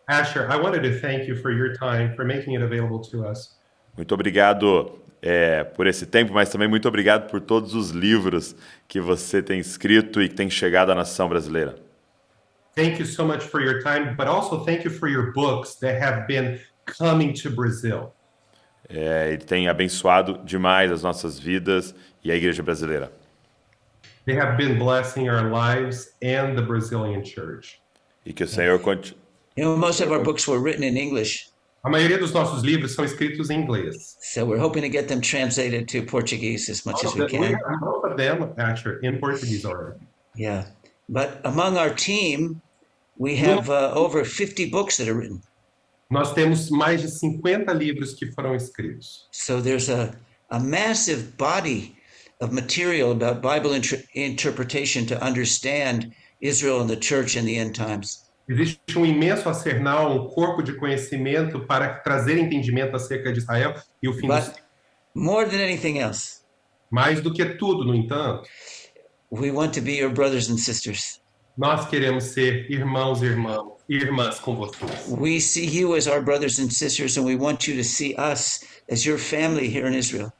[SPEAKER 2] Asher, I wanted to thank you for your time, for making it available to us.
[SPEAKER 1] Muito obrigado por esse tempo, mas também muito obrigado por todos os livros que você tem escrito e que tem chegado à nação brasileira.
[SPEAKER 2] Thank you so much for your time, but also thank you for your books that have been coming to Brazil.
[SPEAKER 1] Ele tem abençoado demais as nossas vidas e a igreja brasileira.
[SPEAKER 2] They have been blessing our lives and the Brazilian church.
[SPEAKER 1] E que o Senhor continue.
[SPEAKER 3] Most of our books were written in English.
[SPEAKER 2] A maioria dos nossos livros são escritos em inglês.
[SPEAKER 3] So we're hoping to get them translated to Portuguese as much as we can.
[SPEAKER 2] Most of them, actually, in Portuguese already.
[SPEAKER 3] Yeah, but among our team, we have over 50 books that are written.
[SPEAKER 2] Nós temos mais de 50 livros que foram escritos.
[SPEAKER 3] So there's a massive body of material about Bible interpretation to understand Israel and the church in the end times.
[SPEAKER 2] Existe imenso arsenal, corpo de conhecimento para trazer entendimento acerca de Israel e o fim dos tempos.
[SPEAKER 3] More than anything else,
[SPEAKER 2] mais do que tudo, no entanto,
[SPEAKER 3] we want to be your brothers and sisters.
[SPEAKER 2] Nós queremos ser irmãos e irmãs com vocês.
[SPEAKER 3] We see you as our brothers and sisters, and we want you to see us as your family here in Israel.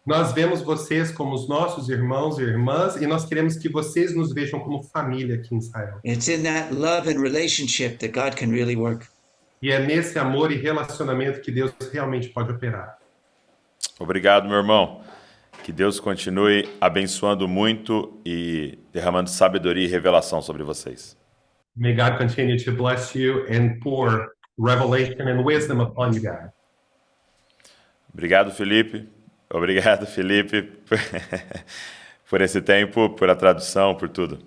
[SPEAKER 2] Nós vemos vocês como os nossos irmãos e irmãs, e nós queremos que vocês nos vejam como família aqui em Israel.
[SPEAKER 3] It's in that love and relationship that God can really work.
[SPEAKER 2] E é nesse amor e relacionamento que Deus realmente pode operar.
[SPEAKER 1] Obrigado, meu irmão. Que Deus continue abençoando muito e derramando sabedoria e revelação sobre vocês.
[SPEAKER 2] May God continue to bless you and pour revelation and wisdom upon you guys.
[SPEAKER 1] Obrigado, Felipe. Obrigado, Felipe, por esse tempo, por a tradução, por tudo.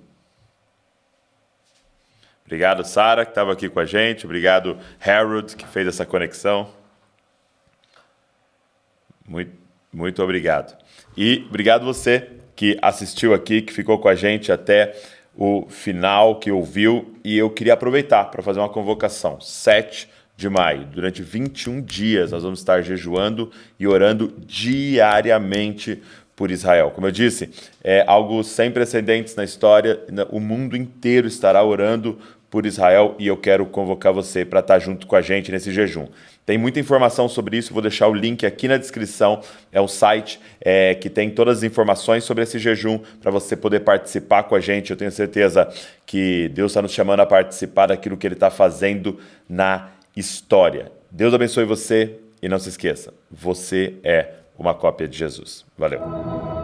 [SPEAKER 1] Obrigado, Sara, que estava aqui com a gente. Obrigado, Harold, que fez essa conexão. Muito obrigado. E obrigado você que assistiu aqui, que ficou com a gente até o final, que ouviu. E eu queria aproveitar para fazer uma convocação. 7 de maio, durante 21 dias, nós vamos estar jejuando e orando diariamente por Israel. Como eu disse, é algo sem precedentes na história. O mundo inteiro estará orando por Israel e eu quero convocar você para estar junto com a gente nesse jejum. Tem muita informação sobre isso, vou deixar o link aqui na descrição. É um site que tem todas as informações sobre esse jejum para você poder participar com a gente. Eu tenho certeza que Deus está nos chamando a participar daquilo que Ele está fazendo na história. Deus abençoe você e não se esqueça, você é uma cópia de Jesus. Valeu!